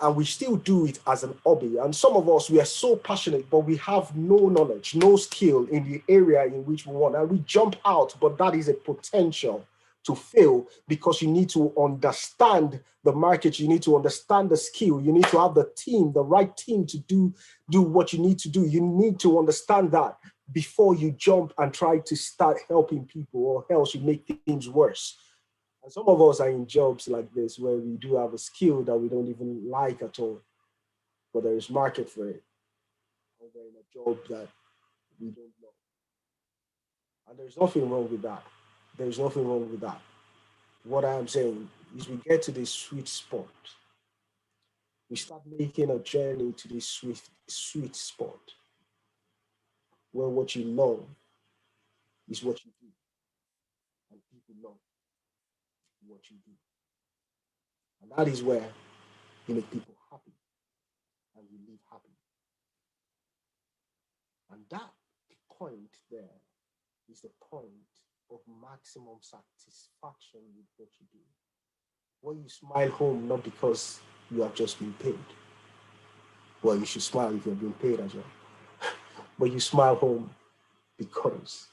And we still do it as an hobby. And some of us, we are so passionate, but we have no knowledge, no skill in the area in which we want, and we jump out, but that is a potential to fail, because you need to understand the market, you need to understand the skill, you need to have the team, the right team to do what you need to do. You need to understand that before you jump and try to start helping people, or else you make things worse. And some of us are in jobs like this where we do have a skill that we don't even like at all, but there is market for it. Or we're in a job that we don't love. And there's nothing wrong with that. There's nothing wrong with that. What I am saying is, we get to this sweet spot. We start making a journey to this sweet spot where what you love is what you do, and people love what you do. And that is where you make people happy and you live happy. And that point there is the point of maximum satisfaction with what you do. When you smile home, not because you have just been paid. Well, you should smile if you have been paid as well. But you smile home because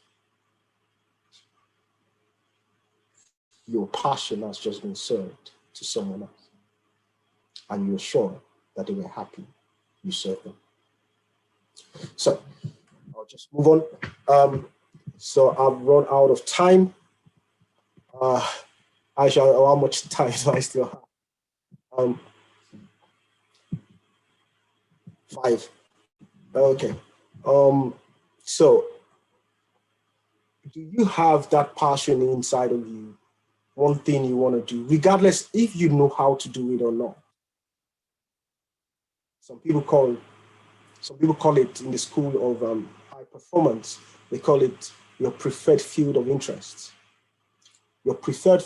your passion has just been served to someone else. And you're sure that they were happy you served them. So I'll just move on. So I've run out of time. Aisha, how much time do I still have? 5. Okay. So do you have that passion inside of you? One thing you want to do, regardless if you know how to do it or not. Some people call it in the school of high performance, they call it your preferred field of interest. In your preferred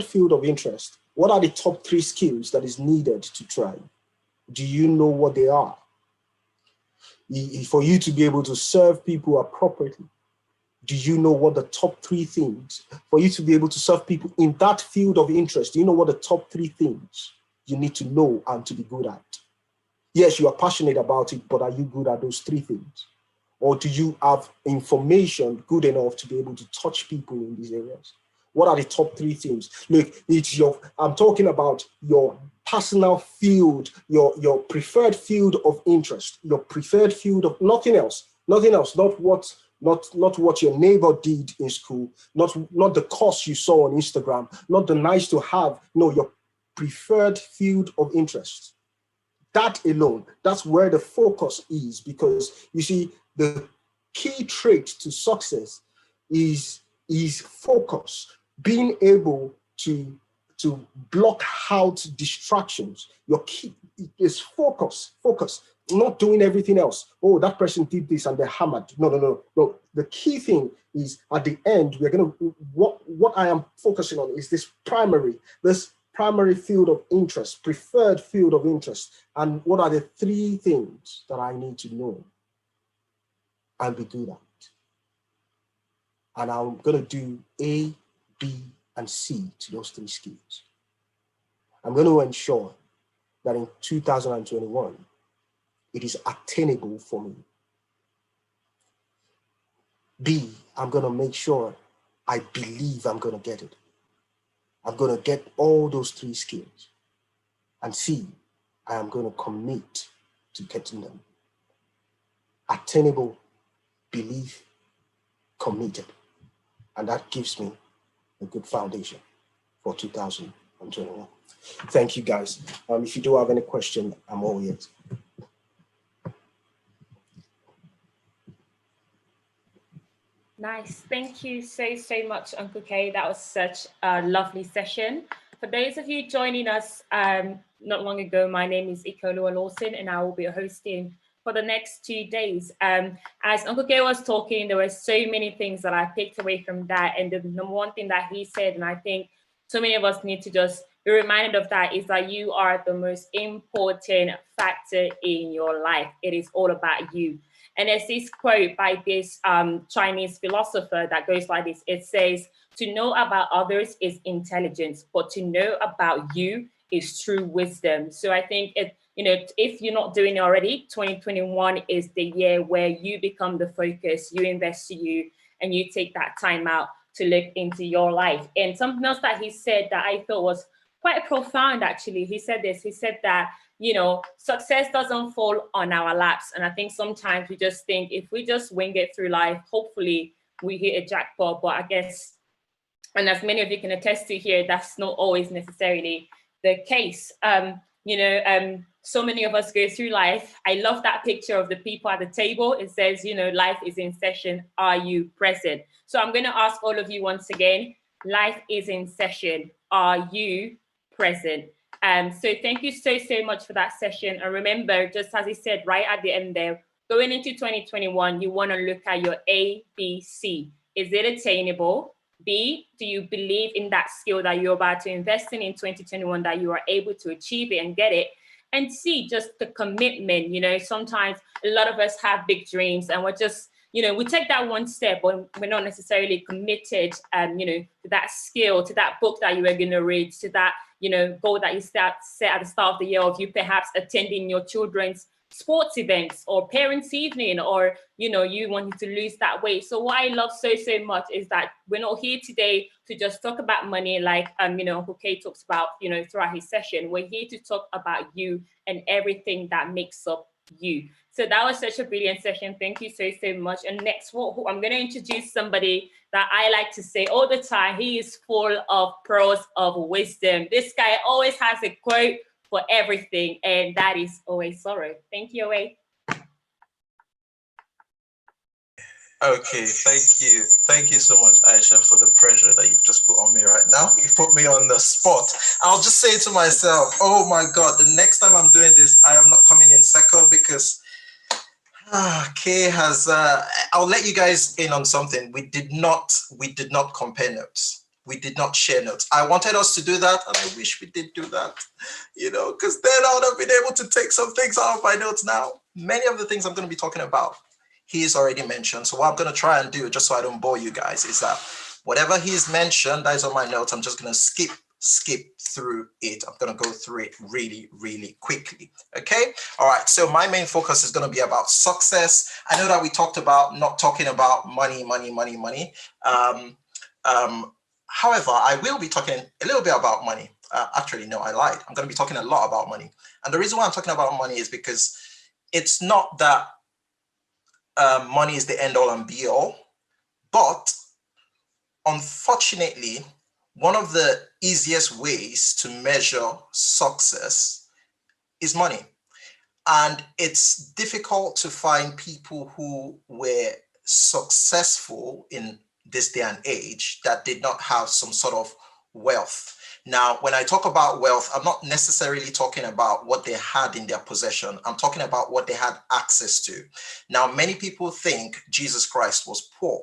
field of interest, what are the top 3 skills that is needed to try? Do you know what they are? For you to be able to serve people appropriately, do you know what the top 3 things, for you to be able to serve people in that field of interest, do you know what the top 3 things you need to know and to be good at? Yes, you are passionate about it, but are you good at those 3 things? Or do you have information good enough to be able to touch people in these areas? What are the top 3 things? Look, I'm talking about your personal field, your preferred field of interest, your preferred field of nothing else, not what not what your neighbor did in school, not the course you saw on Instagram, not the nice to have, no, your preferred field of interest. That alone, that's where the focus is, because you see, the key trait to success is focus, being able to block out distractions. Your key is focus, not doing everything else. Oh, that person did this and they're hammered. No. The key thing is, at the end, we're gonna, what I am focusing on is this primary field of interest, preferred field of interest. And what are the 3 things that I need to know and be good at? And I'm gonna do A, B, and C to those 3 skills. I'm gonna ensure that in 2021, it is attainable for me. B, I'm gonna make sure I believe I'm gonna get it. I'm gonna get all those 3 skills. And C, I am gonna commit to getting them. Attainable, belief, committed. And that gives me a good foundation for 2021. Thank you, guys. If you do have any question, I'm all ears. Nice. Thank you so much, Uncle K. That was such a lovely session. For those of you joining us not long ago, my name is Ikolu Lawson, and I will be hosting for the next 2 days. As Uncle K was talking, there were so many things that I picked away from that. And the number one thing that he said, and I think so many of us need to just be reminded of that, is that you are the most important factor in your life. It is all about you. And there's this quote by this Chinese philosopher that goes like this. It says, to know about others is intelligence, but to know about you is true wisdom. So I think if you're not doing it already, 2021 is the year where you become the focus, you invest to you, and you take that time out to look into your life. And something else that he said that I thought was quite profound, actually. He said that, success doesn't fall on our laps. And I think sometimes we just think if we just wing it through life, hopefully we hit a jackpot. But I guess, and as many of you can attest to here, that's not always necessarily the case. So many of us go through life. I love that picture of the people at the table. It says, life is in session. Are you present? So I'm going to ask all of you once again, life is in session. Are you present? So thank you so much for that session. And remember, just as he said right at the end there, going into 2021, you want to look at your A, B, C. Is it attainable? B, do you believe in that skill that you're about to invest in 2021, that you are able to achieve it and get it? And C, just the commitment. Sometimes a lot of us have big dreams and we're just, we take that one step, but we're not necessarily committed, to that skill, to that book that you were going to read, to that, goal that you set at the start of the year of you perhaps attending your children's sports events or parents' evening, or, you wanted to lose that weight. So what I love so much is that we're not here today to just talk about money like, Uncle K talks about, throughout his session. We're here to talk about you and everything that makes up you. So that was such a brilliant session. Thank you so much. And next, I'm going to introduce somebody that I like to say all the time. He is full of pearls of wisdom. This guy always has a quote for everything, and that is Owe Soro. Thank you, Owe. Okay, thank you so much, Aisha, for the pressure that you've just put on me right now. You put me on the spot. I'll just say to myself, oh my God, the next time I'm doing this, I am not coming in second, because Kay has I'll let you guys in on something. We did not compare notes. We did not share notes. I wanted us to do that, and I wish we did do that, because then I would have been able to take some things out of my notes now. Many of the things I'm going to be talking about, he's already mentioned. So what I'm going to try and do, just so I don't bore you guys, is that whatever he's mentioned that is on my notes, I'm just going to skip through it. I'm going to go through it really quickly. Okay. All right. So my main focus is going to be about success. I know that we talked about not talking about money. However, I will be talking a little bit about money. Actually, no, I lied. I'm going to be talking a lot about money. And the reason why I'm talking about money is because it's not that money is the end all and be all, but unfortunately, one of the easiest ways to measure success is money. And it's difficult to find people who were successful in this day and age that did not have some sort of wealth. Now, when I talk about wealth, I'm not necessarily talking about what they had in their possession. I'm talking about what they had access to. Now, many people think Jesus Christ was poor,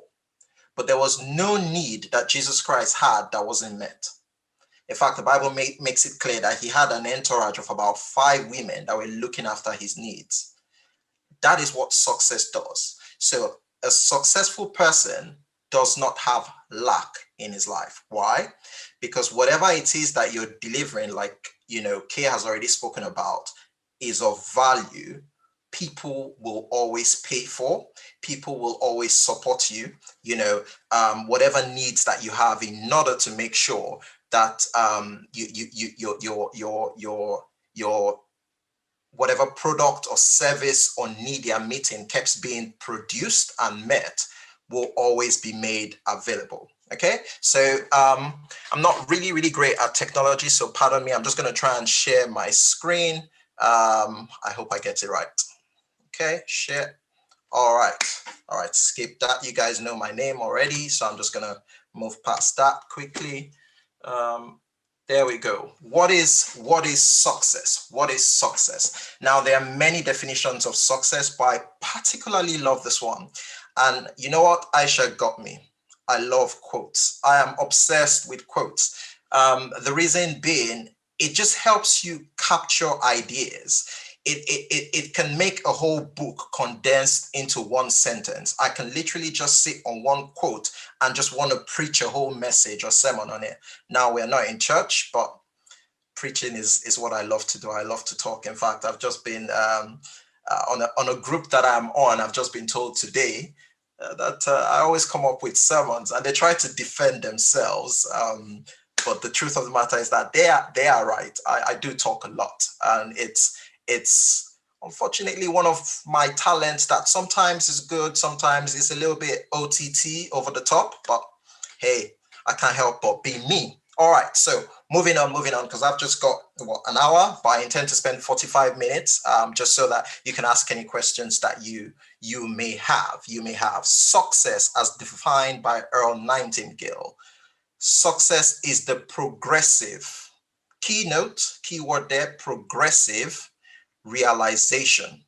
but there was no need that Jesus Christ had that wasn't met. In fact, the Bible makes it clear that he had an entourage of about 5 women that were looking after his needs. That is what success does. So a successful person does not have lack in his life. Why? Because whatever it is that you're delivering, like, Kay has already spoken about, is of value, people will always pay for, people will always support you, whatever needs that you have, in order to make sure that your whatever product or service or need you're meeting keeps being produced and met, will always be made available. Okay, so I'm not really great at technology, so pardon me. I'm just going to try and share my screen. I hope I get it right. Okay, share. All right, skip that. You guys know my name already, so I'm just going to move past that quickly. There we go. What is success? What is success? Now, there are many definitions of success, but I particularly love this one. And you know what? Aisha got me. I love quotes. I am obsessed with quotes. The reason being, it just helps you capture ideas. It can make a whole book condensed into one sentence. I can literally just sit on one quote and just want to preach a whole message or sermon on it. Now, we're not in church, but preaching is what I love to do. I love to talk. In fact, I've just been on a group that I'm on. I've just been told today that I always come up with sermons, and they try to defend themselves. But the truth of the matter is that they are right. I do talk a lot, and it's unfortunately one of my talents that sometimes is good, sometimes it's a little bit OTT, over the top, but hey, I can't help but be me. All right, so moving on, because I've just got an hour, but I intend to spend 45 minutes, just so that you can ask any questions that you may have. Success, as defined by Earl Nightingale. Success is the progressive, keyword there, progressive realization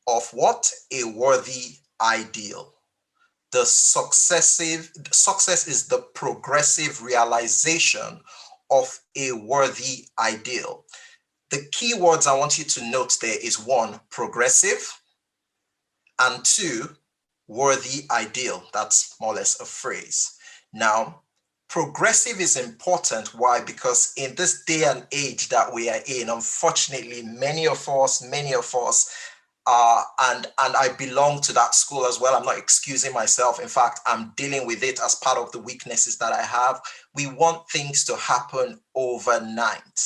of what? A worthy ideal. The success is the progressive realization of a worthy ideal. The key words I want you to note there is 1, progressive, and 2, worthy ideal. That's more or less a phrase. Now, progressive is important. Why? Because in this day and age that we are in, unfortunately, many of us and I belong to that school as well. I'm not excusing myself. In fact, I'm dealing with it as part of the weaknesses that I have. We want things to happen overnight,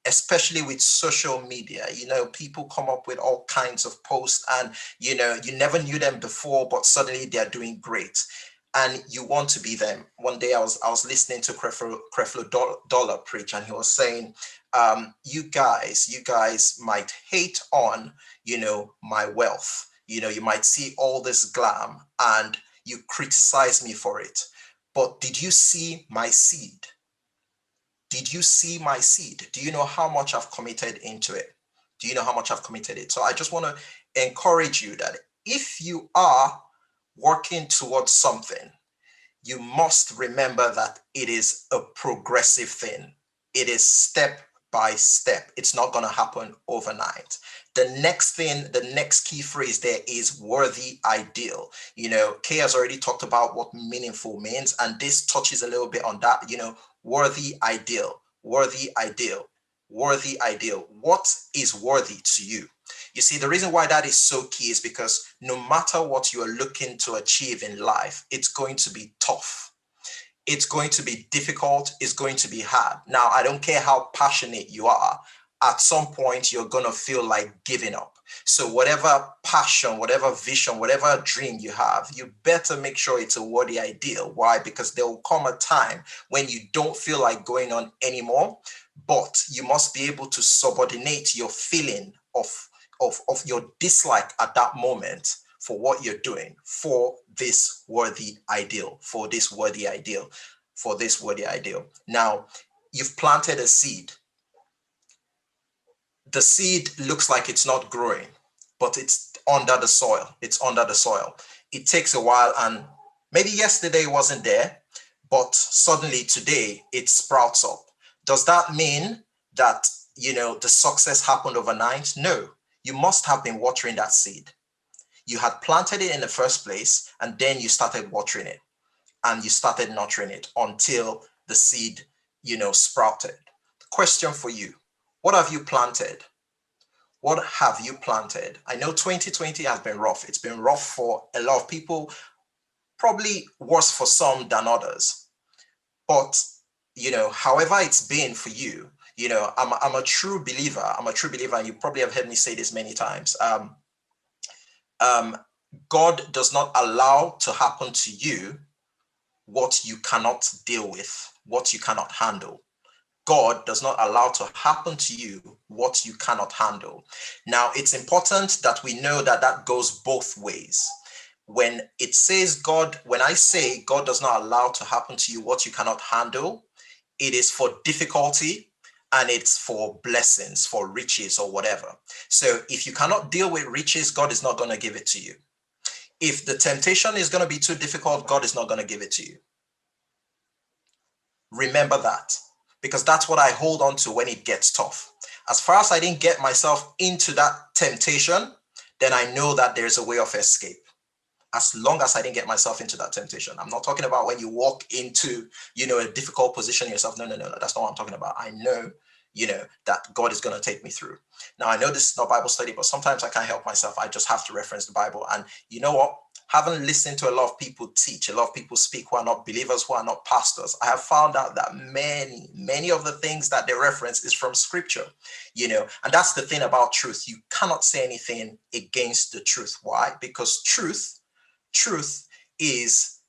especially with social media. People come up with all kinds of posts, and you never knew them before, but suddenly they're doing great, and you want to be them. One day I was listening to Creflo Dollar preach, and he was saying, you guys might hate on my wealth. You might see all this glam and you criticize me for it, but did you see my seed? Did you see my seed? Do you know how much I've committed into it? Do you know how much I've committed it? So I just want to encourage you that if you are working towards something, you must remember that it is a progressive thing. It is step by step. It's not going to happen overnight. The next key phrase there is worthy ideal. Kay has already talked about what meaningful means, and this touches a little bit on that. Worthy ideal. What is worthy to you? You see, the reason why that is so key is because no matter what you are looking to achieve in life, it's going to be tough. It's going to be difficult. It's going to be hard. Now, I don't care how passionate you are. At some point, you're going to feel like giving up. So whatever passion, whatever vision, whatever dream you have, you better make sure it's a worthy ideal. Why? Because there will come a time when you don't feel like going on anymore, but you must be able to subordinate your feeling of your dislike at that moment for what you're doing for this worthy ideal, for this worthy ideal, for this worthy ideal. Now, you've planted a seed. The seed looks like it's not growing, but it's under the soil. It's under the soil. It takes a while, and maybe yesterday it wasn't there, but suddenly today it sprouts up. Does that mean that, the success happened overnight? No, you must have been watering that seed. You had planted it in the first place, and then you started watering it, and you started nurturing it until the seed, sprouted. Question for you: what have you planted? What have you planted? I know 2020 has been rough. It's been rough for a lot of people, probably worse for some than others. But, however it's been for you, I'm a true believer. I'm a true believer, and you probably have heard me say this many times. God does not allow to happen to you what you cannot deal with, what you cannot handle. God does not allow to happen to you what you cannot handle. Now, it's important that we know that that goes both ways. When I say God does not allow to happen to you what you cannot handle, it is for difficulty and it's for blessings, for riches or whatever. So if you cannot deal with riches, God is not going to give it to you. If the temptation is going to be too difficult, God is not going to give it to you. Remember that, because that's what I hold on to when it gets tough. As far as I didn't get myself into that temptation, then I know that there's a way of escape. As long as I didn't get myself into that temptation. I'm not talking about when you walk into, a difficult position yourself. No, that's not what I'm talking about. I know, that God is going to take me through. Now, I know this is not Bible study, but sometimes I can't help myself. I just have to reference the Bible. And you know what? Having listened to a lot of people teach, a lot of people speak who are not believers, who are not pastors, I have found out that many of the things that they reference is from scripture, and that's the thing about truth. You cannot say anything against the truth. Why? Because truth is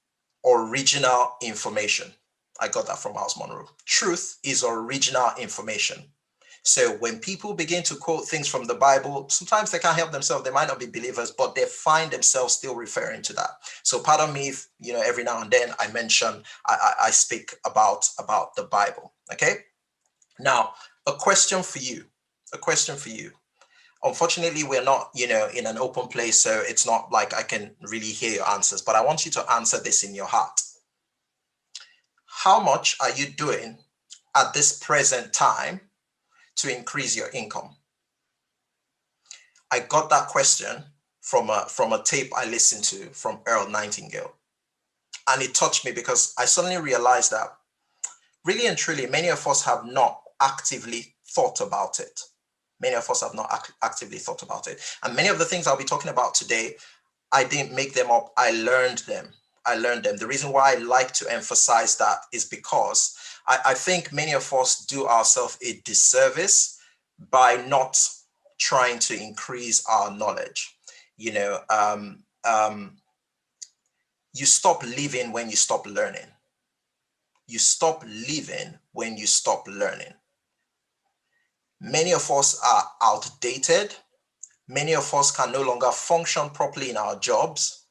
original information. I got that from Miles Monroe. Truth is original information. So when people begin to quote things from the Bible, sometimes they can't help themselves. They might not be believers, but they find themselves still referring to that. So pardon me if, every now and then I mention, I speak about the Bible. Okay. Now, a question for you. Unfortunately, we're not, in an open place, so it's not like I can really hear your answers, but I want you to answer this in your heart. How much are you doing at this present time to increase your income? I got that question from a tape I listened to from Earl Nightingale. And it touched me because I suddenly realized that really and truly, many of us have not actively thought about it. Many of us have not actively thought about it. And many of the things I'll be talking about today, I didn't make them up. I learned them. The reason why I like to emphasize that is because I think many of us do ourselves a disservice by not trying to increase our knowledge. You stop living when you stop learning. You stop living when you stop learning. Many of us are outdated. Many of us can no longer function properly in our jobs.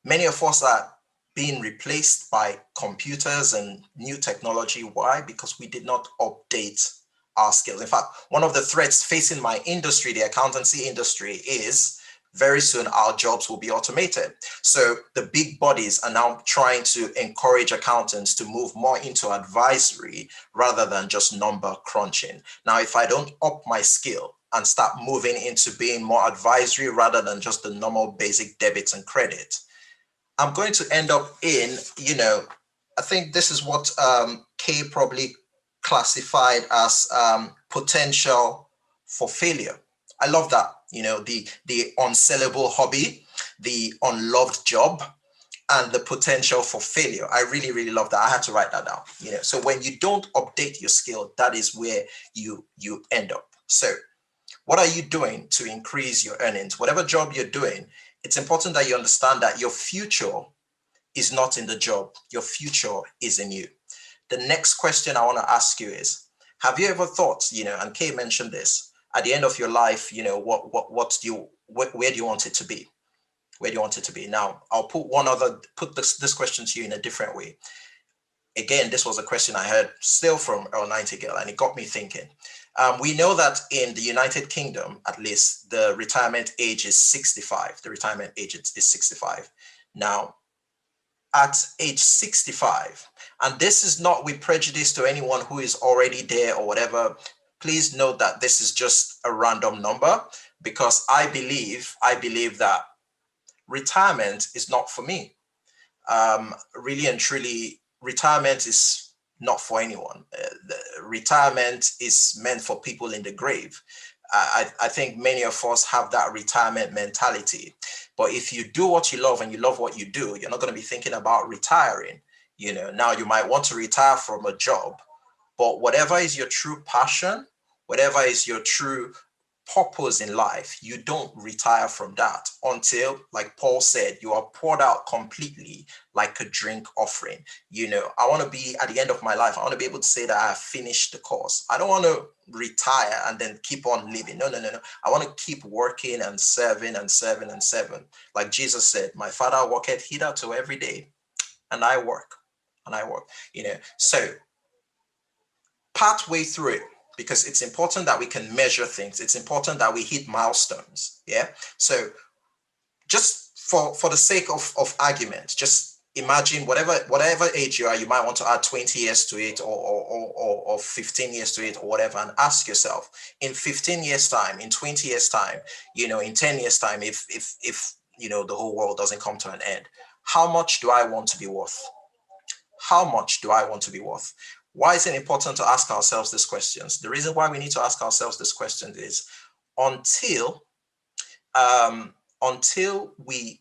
Many of us are being replaced by computers and new technology. Why? Because we did not update our skills. In fact, one of the threats facing my industry, the accountancy industry, is very soon our jobs will be automated. So the big bodies are now trying to encourage accountants to move more into advisory rather than just number crunching. Now, if I don't up my skill and start moving into being more advisory rather than just the normal basic debits and credit, I'm going to end up in, I think this is what Kay probably classified as potential for failure. I love that, the unsellable hobby, the unloved job, and the potential for failure. I really, really love that. I had to write that down. So when you don't update your skill, that is where you end up. So What are you doing to increase your earnings? Whatever job you're doing, it's important that you understand that your future is not in the job. Your future is in you. The next question I want to ask you is, have you ever thought, and Kay mentioned this, at the end of your life, where do you want it to be? Where do you want it to be? Now, I'll put this question to you in a different way. Again, this was a question I heard still from Earl Nightingale, and it got me thinking. We know that in the United Kingdom, at least, the retirement age is 65. The retirement age is 65. Now, at age 65, and this is not with prejudice to anyone who is already there or whatever, please note that this is just a random number, because I believe that retirement is not for me. Really and truly, retirement is not for anyone. Retirement is meant for people in the grave. I think many of us have that retirement mentality. But if you do what you love and you love what you do, you're not going to be thinking about retiring. Now you might want to retire from a job, but whatever is your true passion, whatever is your true purpose in life, you don't retire from that until, like Paul said, you are poured out completely like a drink offering. I want to be at the end of my life, I want to be able to say that I have finished the course. I don't want to retire and then keep on living. No. I want to keep working and serving and serving and serving. Like Jesus said, my Father worketh hitherto every day, and I work. So partway through it, because it's important that we can measure things. It's important that we hit milestones. Yeah. So just for the sake of argument, just imagine whatever age you are, you might want to add 20 years to it or 15 years to it or whatever, and ask yourself, in 15 years time, in 20 years time, in 10 years time, if the whole world doesn't come to an end, how much do I want to be worth? How much do I want to be worth? Why is it important to ask ourselves these questions? The reason why we need to ask ourselves this question is until we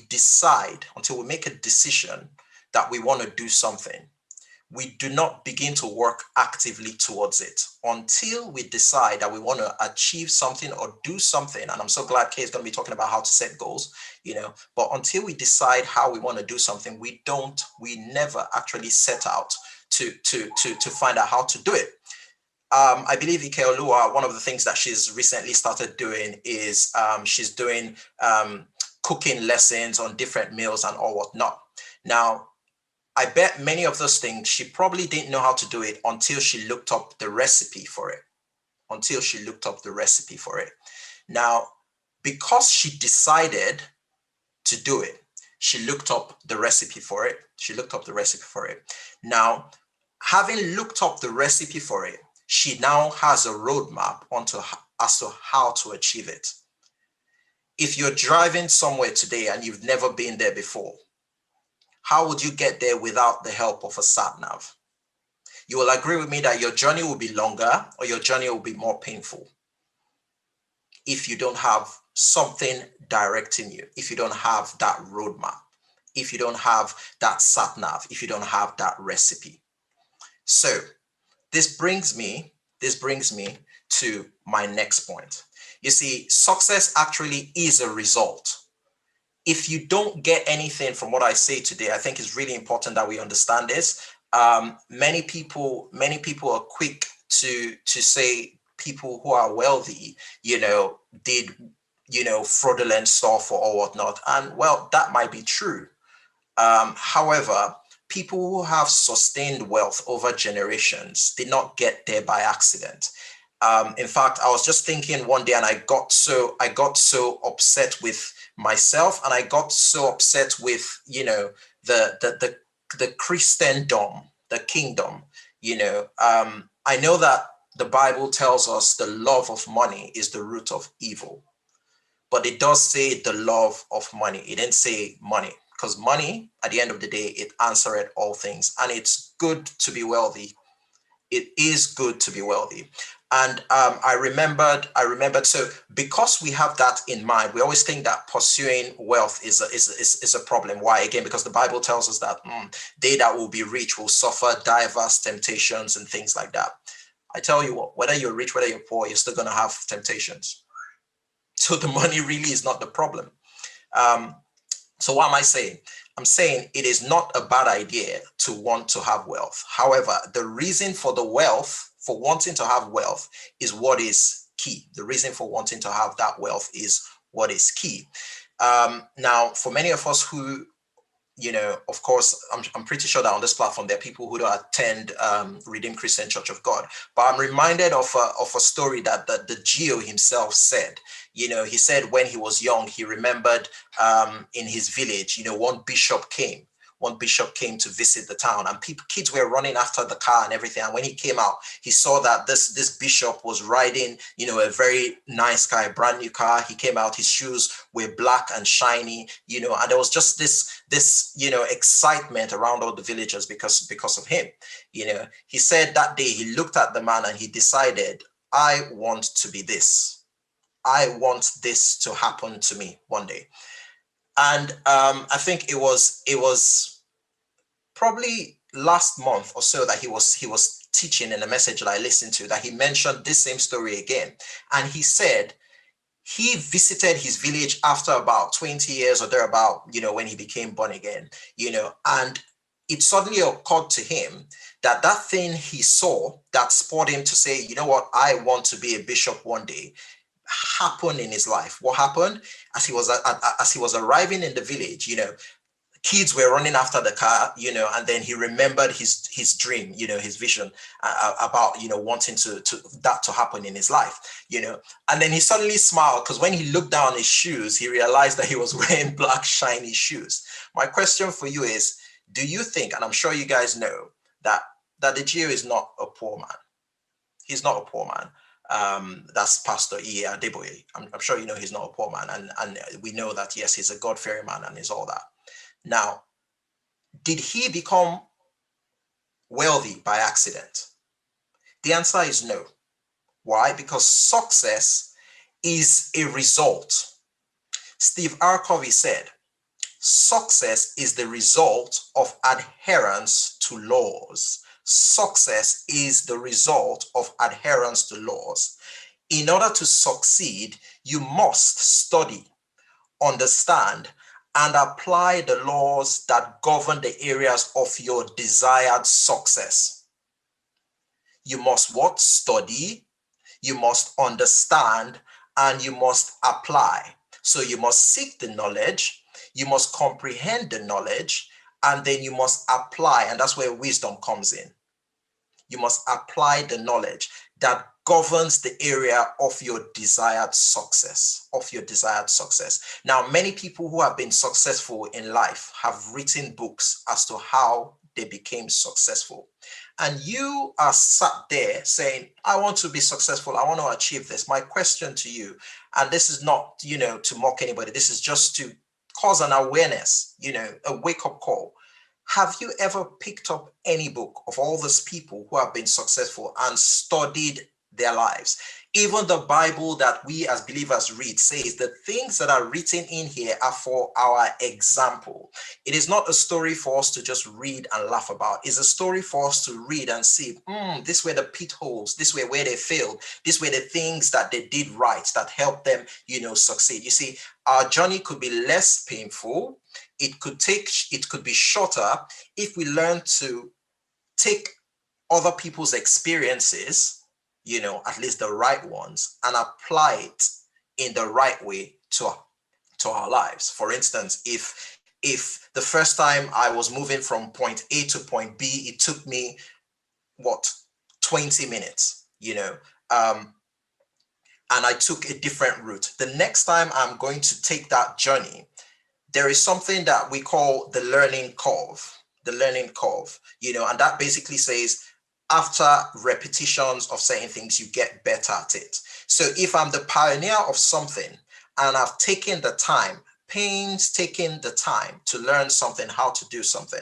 decide, until we make a decision that we want to do something, we do not begin to work actively towards it. Until we decide that we want to achieve something or do something, and I'm so glad Kay is going to be talking about how to set goals, but until we decide how we want to do something, we never actually set out to find out how to do it. I believe Ike Olua, one of the things that she's recently started doing is she's doing cooking lessons on different meals and all whatnot. Now, I bet many of those things, she probably didn't know how to do it until she looked up the recipe for it. Now, because she decided to do it, she looked up the recipe for it. Now, having looked up the recipe for it, she now has a roadmap as to how to achieve it. If you're driving somewhere today and you've never been there before, how would you get there without the help of a sat-nav? You will agree with me that your journey will be longer or your journey will be more painful if you don't have something directing you, if you don't have that roadmap, if you don't have that sat-nav, if you don't have that recipe. So this brings me to my next point. You see, success actually is a result. If you don't get anything from what I say today, I think it's really important that we understand this. Many people are quick to say people who are wealthy, did, fraudulent stuff or whatnot. And well, that might be true. However, people who have sustained wealth over generations did not get there by accident. In fact, I was just thinking one day, and I got so upset with myself, and I got so upset with the Christendom, the kingdom. I know that the Bible tells us the love of money is the root of evil, but it does say the love of money. It didn't say money, because money, at the end of the day, it answereth all things, and it's good to be wealthy. It is good to be wealthy. And I remembered, so because we have that in mind, we always think that pursuing wealth is a problem. Why? Again, because the Bible tells us that they that will be rich will suffer diverse temptations and things like that. I tell you what, whether you're rich, whether you're poor, you're still going to have temptations. So the money really is not the problem. So what am I saying? I'm saying it is not a bad idea to want to have wealth. However, the reason for the wealth, for wanting to have wealth, is what is key. The reason for wanting to have that wealth is what is key. Now, for many of us who, of course, I'm pretty sure that on this platform, there are people who don't attend Redeemed Christian Church of God. But I'm reminded of a story that the Geo himself said. He said when he was young, he remembered in his village, one bishop came to visit the town, and kids were running after the car and everything. And when he came out, he saw that this bishop was riding, a very nice car, a brand new car. He came out, his shoes were black and shiny, and there was just this excitement around all the villagers because of him. He said that day he looked at the man and he decided, I want to be this. I want this to happen to me one day. And I think it was probably last month or so that he was teaching in a message that I listened to, that he mentioned this same story again. And he said he visited his village after about 20 years or thereabout, when he became born again, and it suddenly occurred to him that thing he saw that spurred him to say, you know what, I want to be a bishop one day, happened in his life. What happened? As he was arriving in the village, kids were running after the car, and then he remembered his dream, his vision about, wanting that to happen in his life, and then he suddenly smiled, because when he looked down his shoes, he realized that he was wearing black, shiny shoes. My question for you is, do you think, and I'm sure you guys know, that the Geo is not a poor man? He's not a poor man. That's Pastor E. Adeboye. I'm sure he's not a poor man, and we know that, yes, he's a God-fearing man and is all that. Now, did he become wealthy by accident? The answer is no. Why? Because success is a result. Steve R. Covey said, success is the result of adherence to laws. Success is the result of adherence to laws. In order to succeed, you must study, understand, and apply the laws that govern the areas of your desired success. You must what? Study, you must understand, and you must apply. So you must seek the knowledge, you must comprehend the knowledge, and then you must apply. And that's where wisdom comes in. You must apply the knowledge that governs the area of your desired success, Now, many people who have been successful in life have written books as to how they became successful. And you are sat there saying, I want to be successful, I want to achieve this. My question to you, and this is not, to mock anybody, this is just to cause an awareness, a wake-up call. Have you ever picked up any book of all these people who have been successful and studied their lives? Even the Bible that we as believers read says the things that are written in here are for our example. It is not a story for us to just read and laugh about. It's a story for us to read and see, this were the pit holes, this were where they failed, this were the things that they did right that helped them, succeed. You see, our journey could be less painful. It could be shorter if we learn to take other people's experiences, at least the right ones, and apply it in the right way to our lives. For instance, if the first time I was moving from point A to point B, it took me 20 minutes, and I took a different route. The next time I'm going to take that journey, there is something that we call the learning curve, and that basically says, after repetitions of certain things, you get better at it. So if I'm the pioneer of something and I've taken the time, painstaking the time to learn something, how to do something,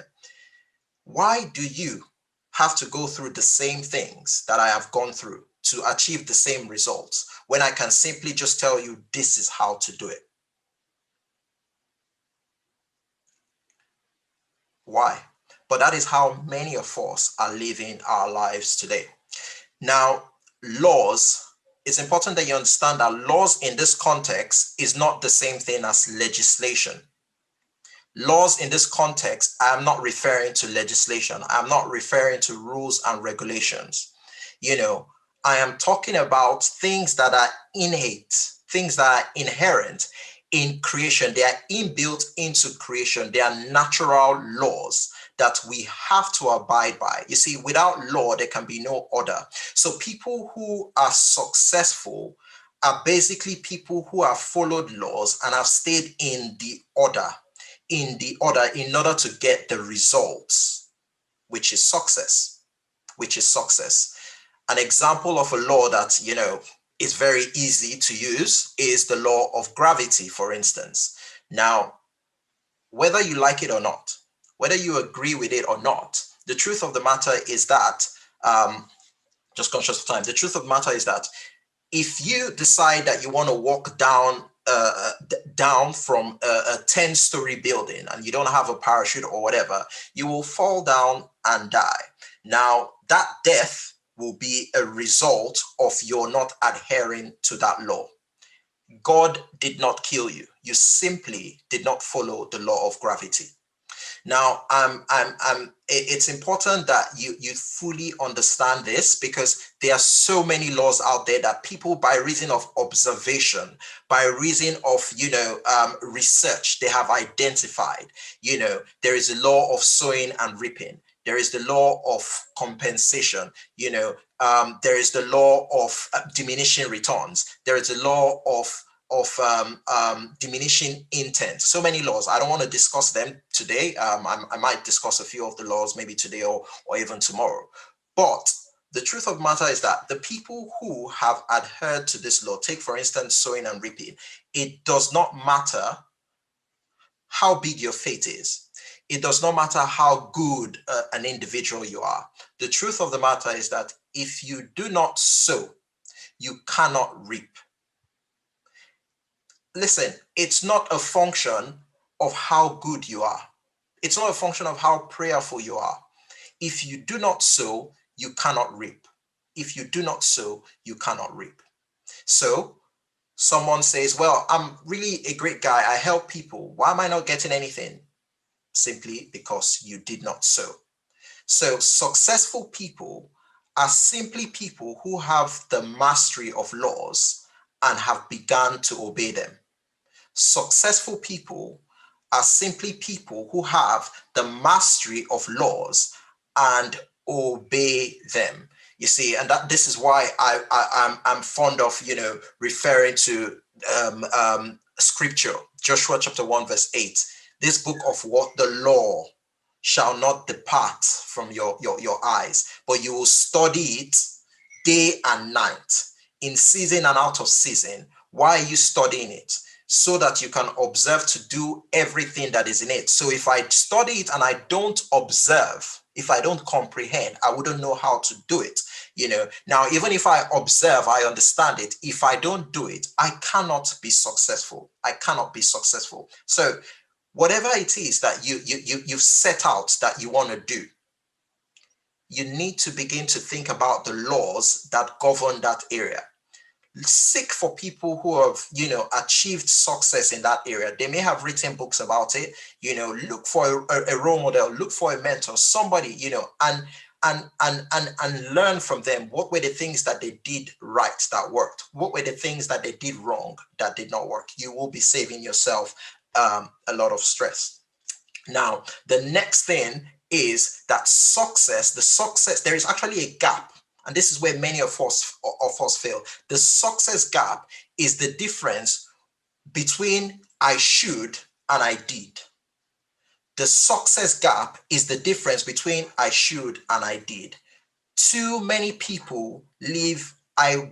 why do you have to go through the same things that I have gone through to achieve the same results when I can simply just tell you this is how to do it? Why? But that is how many of us are living our lives today. Now, laws, it's important that you understand that laws in this context is not the same thing as legislation. Laws in this context, I'm not referring to legislation. I'm not referring to rules and regulations. You know, I am talking about things that are innate, things that are inherent in creation. They are inbuilt into creation. They are natural laws that we have to abide by. You see, without law, there can be no order. So people who are successful are basically people who have followed laws and have stayed in the order, in order to get the results, which is success, An example of a law that, you know, is very easy to use is the law of gravity, for instance. Now, whether you like it or not, whether you agree with it or not, the truth of the matter is that, just conscious of time, the truth of the matter is that if you decide that you want to walk down from a 10-story building and you don't have a parachute or whatever, you will fall down and die. Now, that death will be a result of your not adhering to that law. God did not kill you. You simply did not follow the law of gravity. Now, it's important that you fully understand this, because there are so many laws out there that people, by reason of observation, by reason of, research, they have identified. There is a law of sowing and reaping. There is the law of compensation. There is the law of diminishing returns. There is the law of diminishing intent. So many laws. I don't want to discuss them today. I might discuss a few of the laws maybe today or even tomorrow. But the truth of the matter is that the people who have adhered to this law, take for instance sowing and reaping, it does not matter how big your faith is. It does not matter how good an individual you are. The truth of the matter is that if you do not sow, you cannot reap. Listen, it's not a function of how good you are. It's not a function of how prayerful you are. If you do not sow, you cannot reap. If you do not sow, you cannot reap. So someone says, well, I'm really a great guy. I help people. Why am I not getting anything? Simply because you did not sow. So successful people are simply people who have the mastery of laws and have begun to obey them. Successful people are simply people who have the mastery of laws and obey them. You see, and this is why I'm fond of referring to scripture, Joshua chapter 1 verse 8. This book of what the law shall not depart from your eyes, but you will study it day and night, in season and out of season. Why are you studying it? So that you can observe to do everything that is in it. So if I study it and I don't observe, if I don't comprehend, I wouldn't know how to do it. Now, even if I observe, I understand it. If I don't do it, I cannot be successful. I cannot be successful. So whatever it is that you've set out that you want to do, you need to begin to think about the laws that govern that area. Seek for people who have, achieved success in that area. They may have written books about it. Look for a role model, look for a mentor, somebody, and learn from them. What were the things that they did right that worked? What were the things that they did wrong that did not work? You will be saving yourself a lot of stress. Now, the next thing is that there is actually a gap. And this is where many of us fail. The success gap is the difference between I should and I did. The success gap is the difference between I should and I did. Too many people live I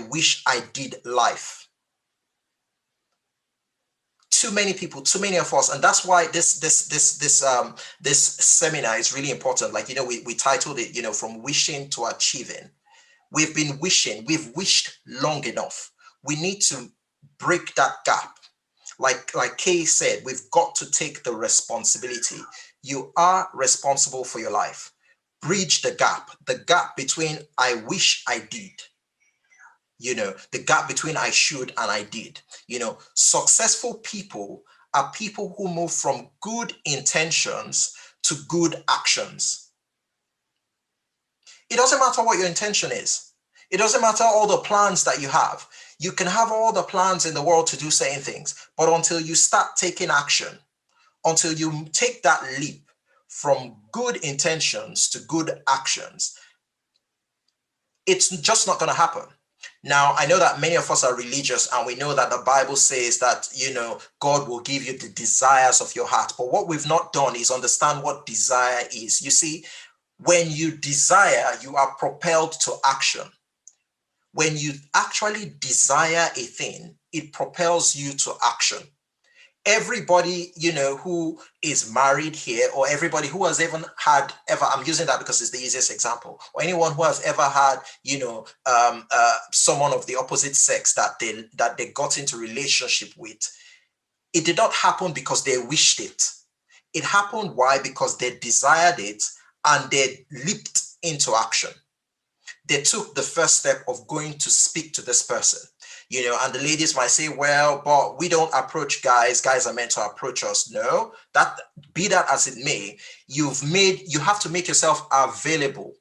wish I did life. Too many people, too many of us, and that's why this seminar is really important. Like, we titled it, from wishing to achieving. We've wished long enough. We need to break that gap. Like Kay said, we've got to take the responsibility. You are responsible for your life. bridge the gap between I wish I did, the gap between I should and I did. Successful people are people who move from good intentions to good actions. It doesn't matter what your intention is. It doesn't matter all the plans that you have. You can have all the plans in the world to do certain things, but until you start taking action, until you take that leap from good intentions to good actions, it's just not going to happen. Now, I know that many of us are religious, and we know that the Bible says that, God will give you the desires of your heart. But what we've not done is understand what desire is. You see, when you desire, you are propelled to action. When you actually desire a thing, it propels you to action. Everybody, who is married here, or everybody who has ever, I'm using that because it's the easiest example, or anyone who has ever had, someone of the opposite sex that they got into relationship with, it did not happen because they wished it. It happened, why? Because they desired it and they leaped into action. They took the first step of going to speak to this person. And the ladies might say, well, but we don't approach guys. Guys are meant to approach us. No, be that as it may, you have to make yourself available.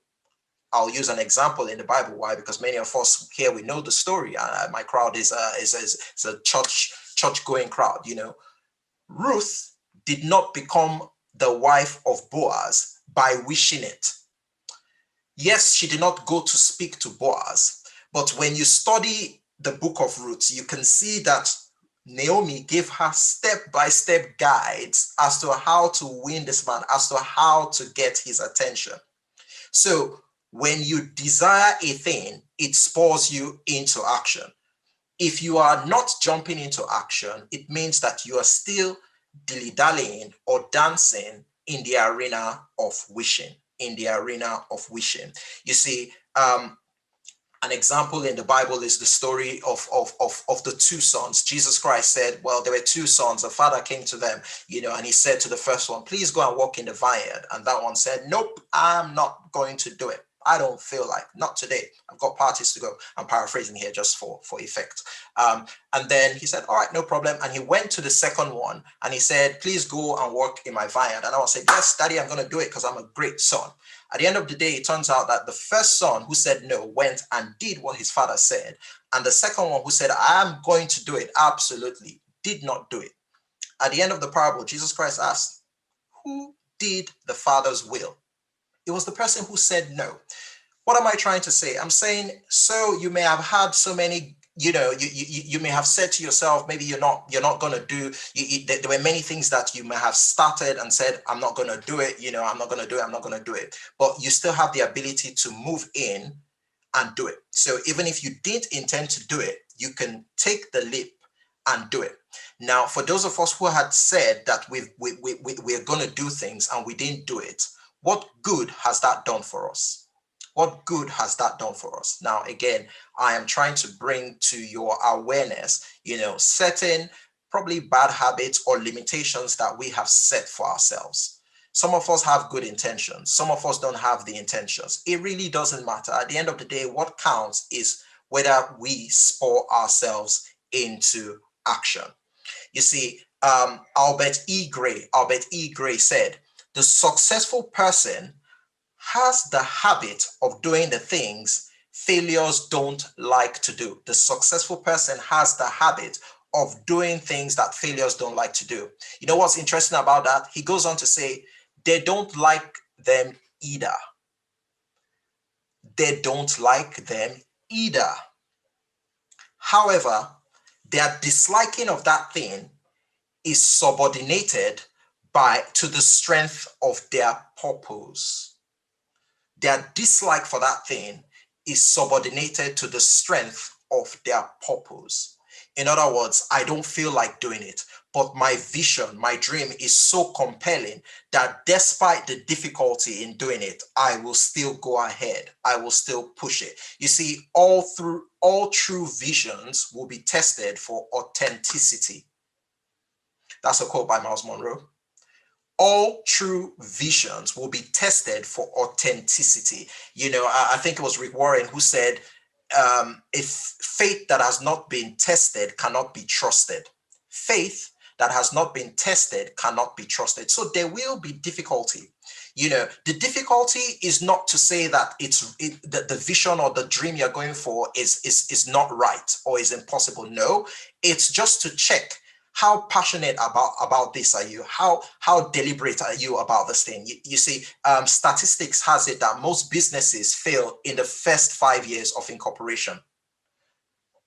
I'll use an example in the Bible. Why? Because many of us here, we know the story. My crowd is a church-going crowd. Ruth did not become the wife of Boaz by wishing it. Yes, she did not go to speak to Boaz, but when you study the book of Ruth, you can see that Naomi gave her step-by-step guides as to how to win this man, as to how to get his attention. So when you desire a thing, it spurs you into action. If you are not jumping into action, it means that you are still dilly-dallying or dancing in the arena of wishing. You see, an example in the Bible is the story of the two sons. Jesus Christ said, well, there were two sons. The father came to them, and he said to the first one, please go and walk in the vineyard. And that one said, nope, I'm not going to do it. I don't feel like, not today. I've got parties to go. I'm paraphrasing here just for effect. And then he said, all right, no problem. And he went to the second one and he said, please go and work in my vineyard. And I said, yes, daddy, I'm going to do it because I'm a great son. At the end of the day, it turns out that the first son who said no went and did what his father said. And the second one who said, I'm going to do it, absolutely, did not do it. At the end of the parable, Jesus Christ asked, who did the father's will? It was the person who said no. What am I trying to say? I'm saying, so you may have had so many, you may have said to yourself, maybe you're not going to do, there were many things that you may have started and said, I'm not going to do it, I'm not going to do it. But you still have the ability to move in and do it. So even if you didn't intend to do it, you can take the leap and do it. Now, for those of us who had said that we're going to do things and we didn't do it, what good has that done for us? What good has that done for us? Now, again, I am trying to bring to your awareness, certain probably bad habits or limitations that we have set for ourselves. Some of us have good intentions. Some of us don't have the intentions. It really doesn't matter. At the end of the day, what counts is whether we spur ourselves into action. You see, Albert E. Gray said, the successful person has the habit of doing the things failures don't like to do. The successful person has the habit of doing things that failures don't like to do. You know what's interesting about that? He goes on to say, they don't like them either. They don't like them either. However, their disliking of that thing is subordinated to the strength of their purpose. Their dislike for that thing is subordinated to the strength of their purpose. In other words, I don't feel like doing it, but my vision, my dream is so compelling that despite the difficulty in doing it, I will still go ahead. I will still push it. You see, all true visions will be tested for authenticity. That's a quote by Miles Monroe. all true visions will be tested for authenticity. You know, I think it was Rick Warren who said, if faith that has not been tested cannot be trusted. Faith that has not been tested cannot be trusted. So there will be difficulty. You know, the difficulty is not to say that the vision or the dream you're going for is not right or is impossible. No, it's just to check how passionate about this are you? How deliberate are you about this thing? You see, statistics has it that most businesses fail in the first 5 years of incorporation.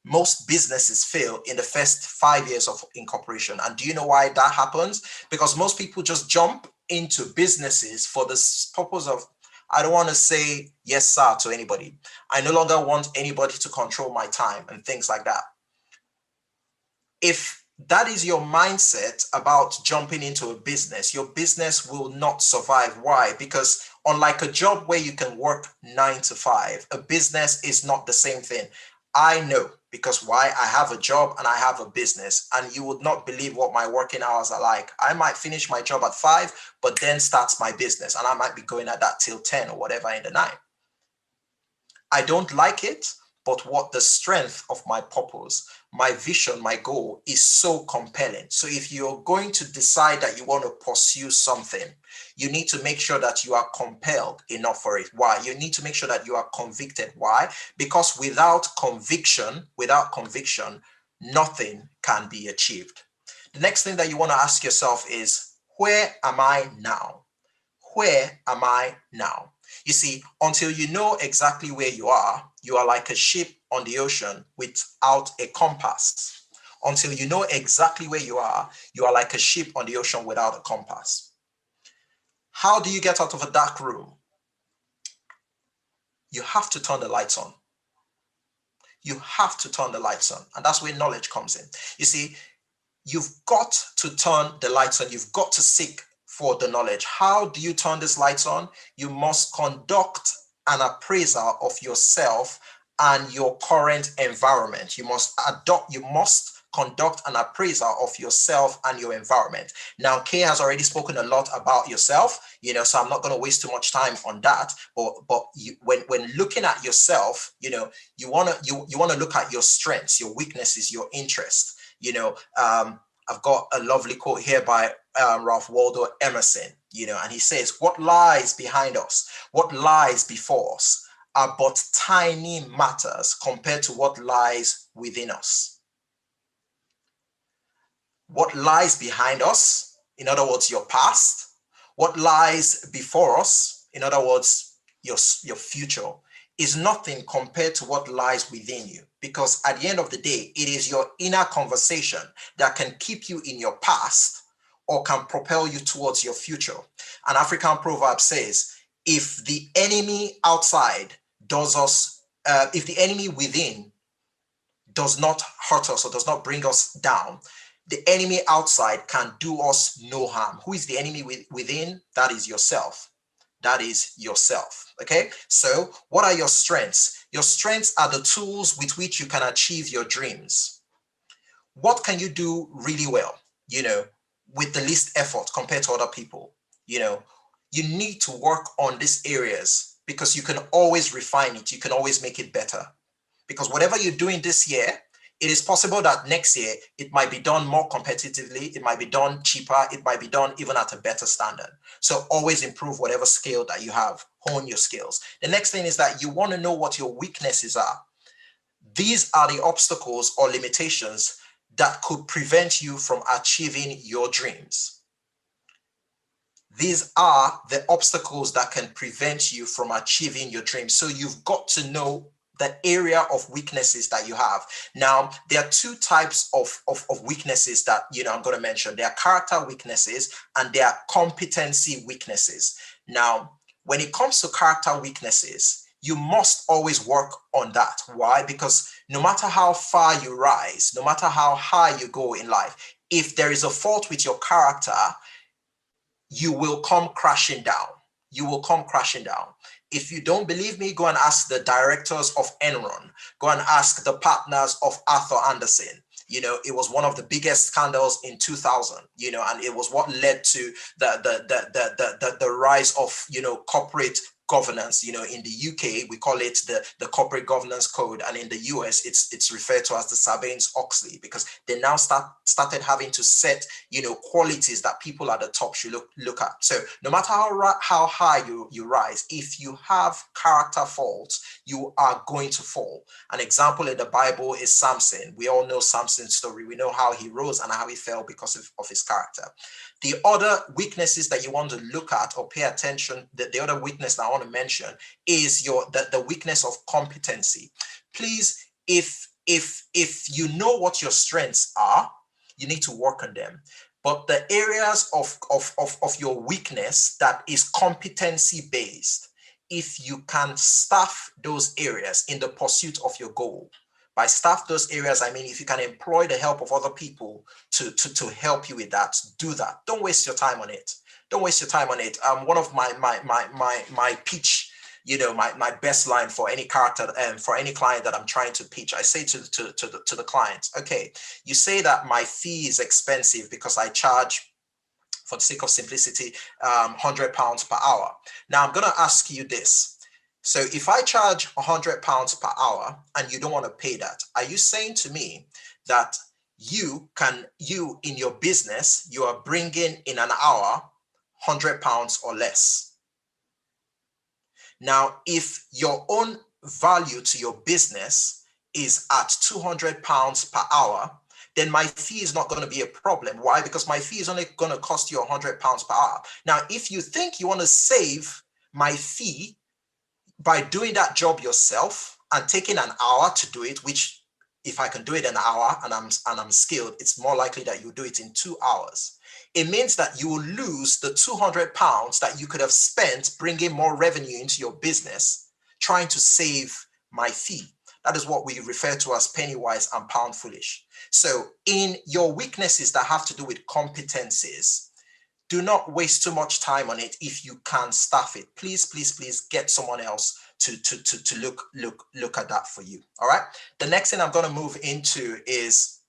Most businesses fail in the first 5 years of incorporation. And do you know why that happens? Because most people just jump into businesses for the purpose of, I don't want to say yes, sir, to anybody. I no longer want anybody to control my time and things like that. If that is your mindset about jumping into a business, your business will not survive. Why? Because unlike a job where you can work 9 to 5, a business is not the same thing. I know, because why? I have a job and I have a business, and you would not believe what my working hours are like. I might finish my job at 5, but then starts my business, and I might be going at that till 10 or whatever in the night. I don't like it, but what the strength of my purpose, my vision, my goal is so compelling. So if you're going to decide that you want to pursue something, you need to make sure that you are compelled enough for it. Why? You need to make sure that you are convicted. Why? Because without conviction, nothing can be achieved. The next thing that you want to ask yourself is, where am I now? Where am I now? You see, until you know exactly where you are like a ship on the ocean without a compass. Until you know exactly where you are like a ship on the ocean without a compass. How do you get out of a dark room? You have to turn the lights on. You have to turn the lights on. And that's where knowledge comes in. You see, you've got to turn the lights on. You've got to seek for the knowledge. How do you turn these lights on? You must conduct an appraisal of yourself and your current environment. You must conduct an appraisal of yourself and your environment. Now, Kay has already spoken a lot about yourself, so I'm not going to waste too much time on that. But when looking at yourself, you want to look at your strengths, your weaknesses, your interests. I've got a lovely quote here by Ralph Waldo Emerson, and he says, "What lies behind us, what lies before us are but tiny matters compared to what lies within us." What lies behind us, in other words, your past, what lies before us, in other words, your future, is nothing compared to what lies within you. Because at the end of the day, it is your inner conversation that can keep you in your past or can propel you towards your future. An African proverb says, if the enemy outside if the enemy within does not hurt us or does not bring us down, the enemy outside can do us no harm. Who is the enemy within? That is yourself. That is yourself. Okay. So what are your strengths? Your strengths are the tools with which you can achieve your dreams. What can you do really well, with the least effort compared to other people? You need to work on these areas because you can always refine it. You can always make it better. Because whatever you're doing this year, it is possible that next year it might be done more competitively, it might be done cheaper, it might be done even at a better standard. So always improve whatever skill that you have, hone your skills. The next thing is that you want to know what your weaknesses are. These are the obstacles or limitations that could prevent you from achieving your dreams. These are the obstacles that can prevent you from achieving your dreams. So you've got to know the area of weaknesses that you have. Now, there are two types of weaknesses that, I'm going to mention. There are character weaknesses and there are competency weaknesses. Now, when it comes to character weaknesses, you must always work on that. Why? Because no matter how far you rise, no matter how high you go in life, if there is a fault with your character, you will come crashing down. You will come crashing down. If you don't believe me, go and ask the directors of Enron. Go and ask the partners of Arthur Andersen. You know, it was one of the biggest scandals in 2000, you know, and it was what led to the rise of, you know, corporate governance. You know, in the UK, we call it the Corporate Governance Code, and in the US, it's referred to as the Sarbanes-Oxley, because they now started having to set, you know, qualities that people at the top should look at. So no matter how high you rise, if you have character faults, you are going to fall. An example in the Bible is Samson. We all know Samson's story. We know how he rose and how he fell because of his character. The other weaknesses that you want to look at or pay attention, the other weakness that I want to mention is the weakness of competency. Please, if you know what your strengths are, you need to work on them. But the areas of your weakness that is competency based, if you can staff those areas in the pursuit of your goal. By staff those areas, I mean, if you can employ the help of other people to help you with that, do that. Don't waste your time on it. Don't waste your time on it. One of my pitch, you know, my best line for any character and for any client that I'm trying to pitch, I say to the client, okay, you say that my fee is expensive because I charge, for the sake of simplicity, £100 per hour. Now I'm going to ask you this. So if I charge £100 per hour and you don't want to pay that, are you saying to me that you in your business, you are bringing in an hour £100 or less? Now, if your own value to your business is at £200 per hour, then my fee is not going to be a problem. Why? Because my fee is only going to cost you £100 per hour. Now, if you think you want to save my fee by doing that job yourself and taking an hour to do it, which if I can do it in an hour and I'm skilled, it's more likely that you do it in 2 hours. It means that you will lose the £200 that you could have spent bringing more revenue into your business, trying to save my fee. That is what we refer to as penny wise and pound foolish. So in your weaknesses that have to do with competencies, do not waste too much time on it. If you can staff it, please get someone else to look at that for you. All right. The next thing I'm going to move into is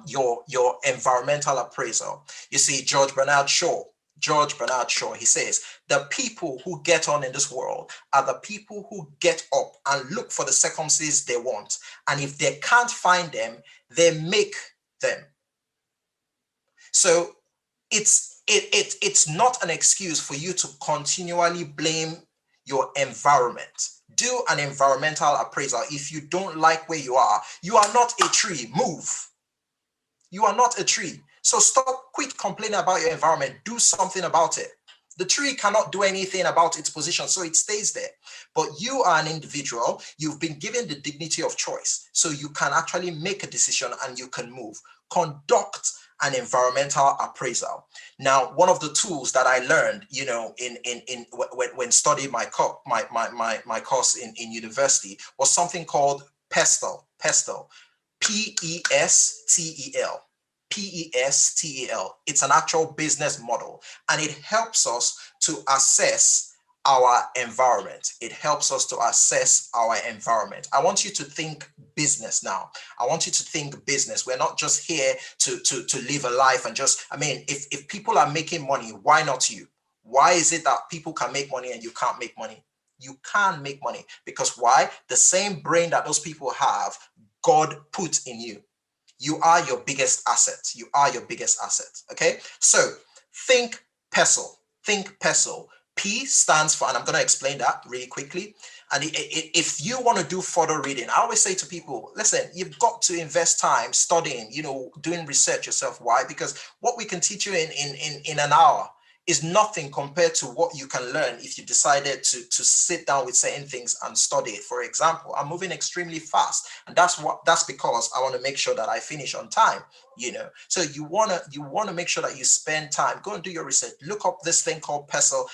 your environmental appraisal. You see, George Bernard Shaw, he says, the people who get on in this world are the people who get up and look for the circumstances they want. And if they can't find them, they make them. So it's not an excuse for you to continually blame your environment. Do an environmental appraisal. If you don't like where you are not a tree. Move. You are not a tree. So quit complaining about your environment. Do something about it. The tree cannot do anything about its position, so it stays there. But you are an individual. You've been given the dignity of choice, so you can actually make a decision and you can move. Conduct an environmental appraisal. Now, one of the tools that I learned, you know, when studying my course in university was something called PESTEL. PESTEL. PESTEL. It's an actual business model, and it helps us to assess our environment. It helps us to assess our environment. I want you to think business now. I want you to think business. We're not just here to live a life and just, I mean, if people are making money, why not you? Why is it that people can make money and you can't make money? You can make money because why? The same brain that those people have, God put in you. You are your biggest asset. You are your biggest asset. Okay. So think PESTEL. Think PESTEL. P stands for, and I'm going to explain that really quickly. And if you want to do further reading, I always say to people, listen, you've got to invest time studying, you know, doing research yourself. Why? Because what we can teach you in an hour is nothing compared to what you can learn if you decided to sit down with certain things and study it. For example, I'm moving extremely fast, and that's because I want to make sure that I finish on time, you know. So you want to make sure that you spend time, go and do your research, look up this thing called PESTEL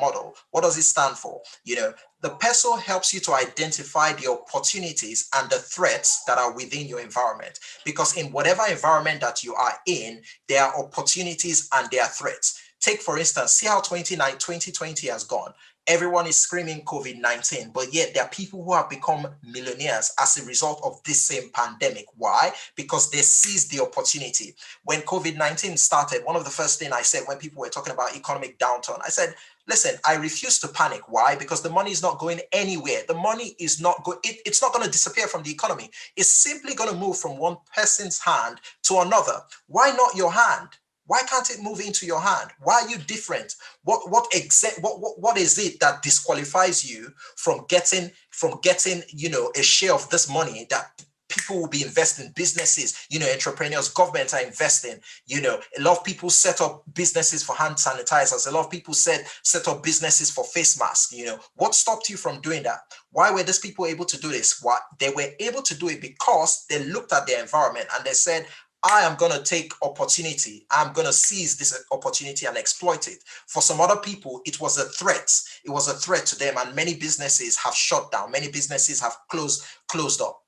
model. What does it stand for? You know, the PESTEL helps you to identify the opportunities and the threats that are within your environment, because in whatever environment that you are in, there are opportunities and there are threats. Take, for instance, see how 2020 has gone. Everyone is screaming COVID-19, but yet there are people who have become millionaires as a result of this same pandemic. Why? Because they seized the opportunity. When COVID-19 started, one of the first things I said when people were talking about economic downturn, I said, listen, I refuse to panic. Why? Because the money is not going anywhere. The money is not going, it's not going to disappear from the economy. It's simply going to move from one person's hand to another. Why not your hand? Why can't it move into your hand? Why are you different? What is it that disqualifies you from getting, a share of this money that people will be investing, businesses, entrepreneurs, governments are investing, a lot of people set up businesses for hand sanitizers. A lot of people set up businesses for face masks. What stopped you from doing that? Why were these people able to do this? Why they were able to do it because they looked at their environment and they said, I am going to take opportunity. I'm going to seize this opportunity and exploit it. For some other people, it was a threat. It was a threat to them, and many businesses have shut down. Many businesses have closed up,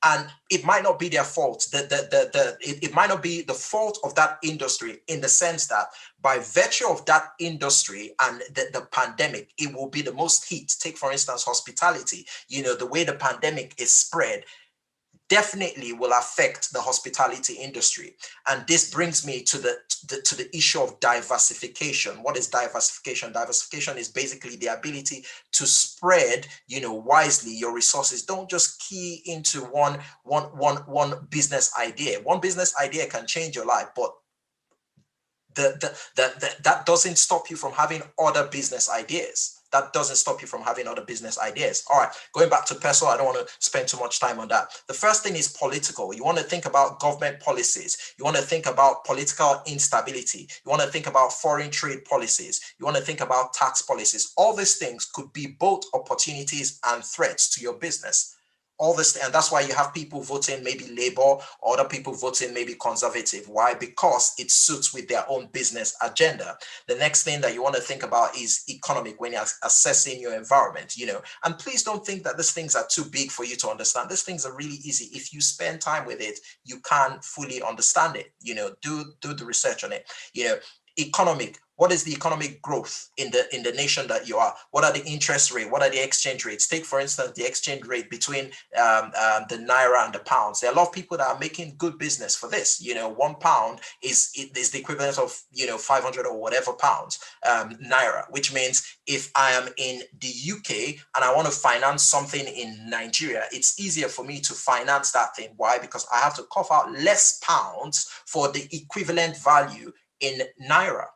and it might not be their fault. It might not be the fault of that industry in the sense that by virtue of that industry and the pandemic, it will be the most hit. Take, for instance, hospitality. The way the pandemic is spread definitely will affect the hospitality industry. And this brings me to the issue of diversification. What is diversification? Diversification is basically the ability to spread, wisely your resources. Don't just key into one business idea. One business idea can change your life, but that doesn't stop you from having other business ideas. That doesn't stop you from having other business ideas. All right, going back to PESO, I don't want to spend too much time on that. The first thing is political. You want to think about government policies. You want to think about political instability. You want to think about foreign trade policies. You want to think about tax policies. All these things could be both opportunities and threats to your business. All this, and that's why you have people voting maybe Labour, or other people voting maybe Conservative. Why? Because it suits with their own business agenda. The next thing that you want to think about is economic when you're assessing your environment, and please don't think that these things are too big for you to understand. These things are really easy. If you spend time with it, you can fully understand it. Do the research on it. Economic. What is the economic growth in the nation that you are? What are the interest rate? What are the exchange rates? Take, for instance, the exchange rate between the Naira and the pounds. There are a lot of people that are making good business for this. £1 is the equivalent of 500 or whatever pounds, Naira, which means if I am in the UK and I want to finance something in Nigeria, it's easier for me to finance that thing. Why? Because I have to cough out less pounds for the equivalent value in Naira.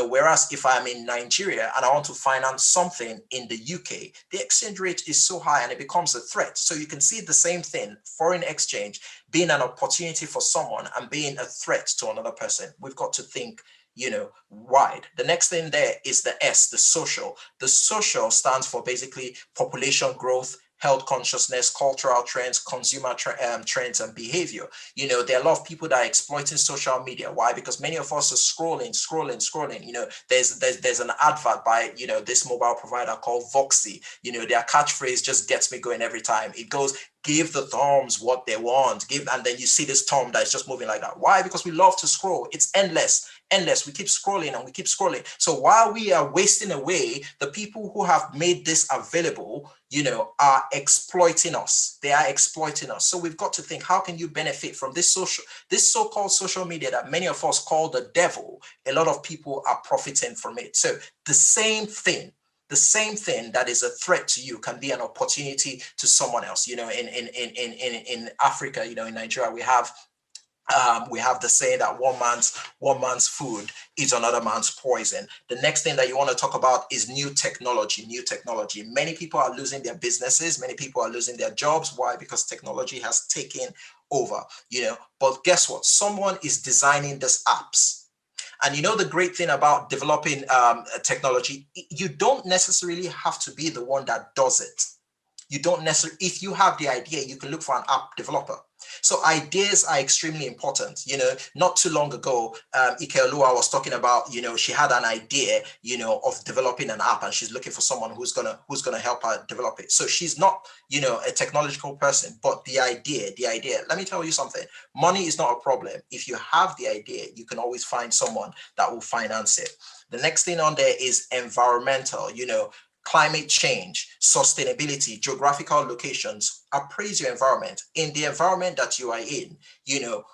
Whereas if I'm in Nigeria and I want to finance something in the UK, the exchange rate is so high and it becomes a threat. So you can see the same thing, foreign exchange being an opportunity for someone and being a threat to another person. We've got to think, wide. The next thing there is the S, the social. The social stands for basically population growth, health consciousness, cultural trends, consumer trends, and behavior. There are a lot of people that are exploiting social media. Why? Because many of us are scrolling. There's an advert by this mobile provider called Voxy. Their catchphrase just gets me going every time. It goes, give the thumbs what they want, and then you see this thumb that is just moving like that. Why? Because we love to scroll. It's endless. We keep scrolling and we keep scrolling. So while we are wasting away, the people who have made this available, are exploiting us. They are exploiting us. So we've got to think, how can you benefit from this so-called social media that many of us call the devil? A lot of people are profiting from it. So the same thing that is a threat to you can be an opportunity to someone else. In Africa, in Nigeria, we have the saying that one man's food is another man's poison. The next thing that you want to talk about is new technology. Many people are losing their businesses. Many people are losing their jobs. Why? Because technology has taken over, but guess what? Someone is designing these apps. And the great thing about developing technology, you don't necessarily have to be the one that does it. You don't necessarily, if you have the idea, you can look for an app developer. So ideas are extremely important. Not too long ago, Ikeolua was talking about, she had an idea, of developing an app, and she's looking for someone who's gonna help her develop it. So she's not, a technological person, but the idea, let me tell you something, money is not a problem. If you have the idea, you can always find someone that will finance it. The next thing on there is environmental, climate change, sustainability, geographical locations. Appraise your environment. In the environment that you are in, you know,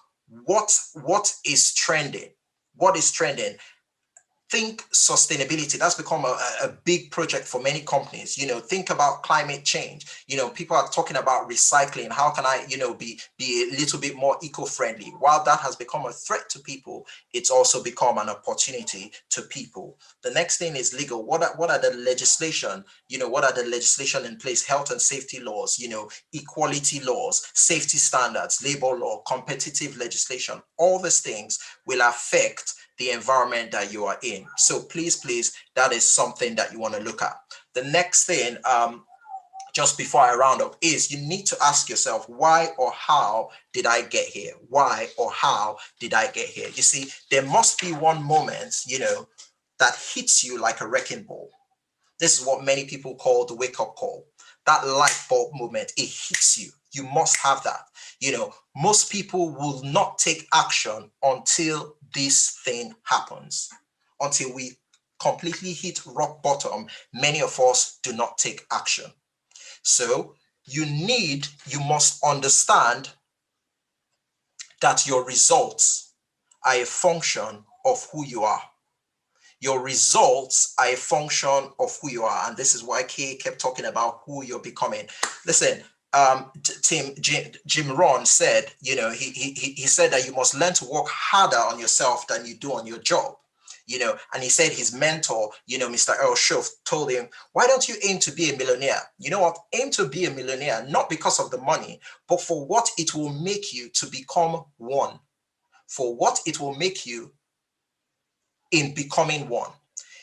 what is trending? What is trending? Think sustainability. That's become a big project for many companies. You know, think about climate change. You know, people are talking about recycling. How can I, you know, be a little bit more eco-friendly? While that has become a threat to people, it's also become an opportunity to people. The next thing is legal. What are the legislation? You know, what are the legislation in place? Health and safety laws, you know, equality laws, safety standards, labor law, competitive legislation. All these things will affect the environment that you are in. So please, that is something that you want to look at. The next thing, just before I round up, is you need to ask yourself, why or how did I get here? Why or how did I get here? You see, there must be one moment, you know, that hits you like a wrecking ball. This is what many people call the wake-up call. That light bulb moment, it hits you. You must have that. You know, most people will not take action until this thing happens. Until we completely hit rock bottom, many of us do not take action. So you must understand that your results are a function of who you are. Your results are a function of who you are. And this is why Kay kept talking about who you're becoming. Listen, Jim Rohn said, you know, he said that you must learn to work harder on yourself than you do on your job. You know, and he said his mentor, you know, Mr. Earl Schuff, told him, why don't you aim to be a millionaire? You know what? Aim to be a millionaire, not because of the money, but for what it will make you to become one. For what it will make you in becoming one.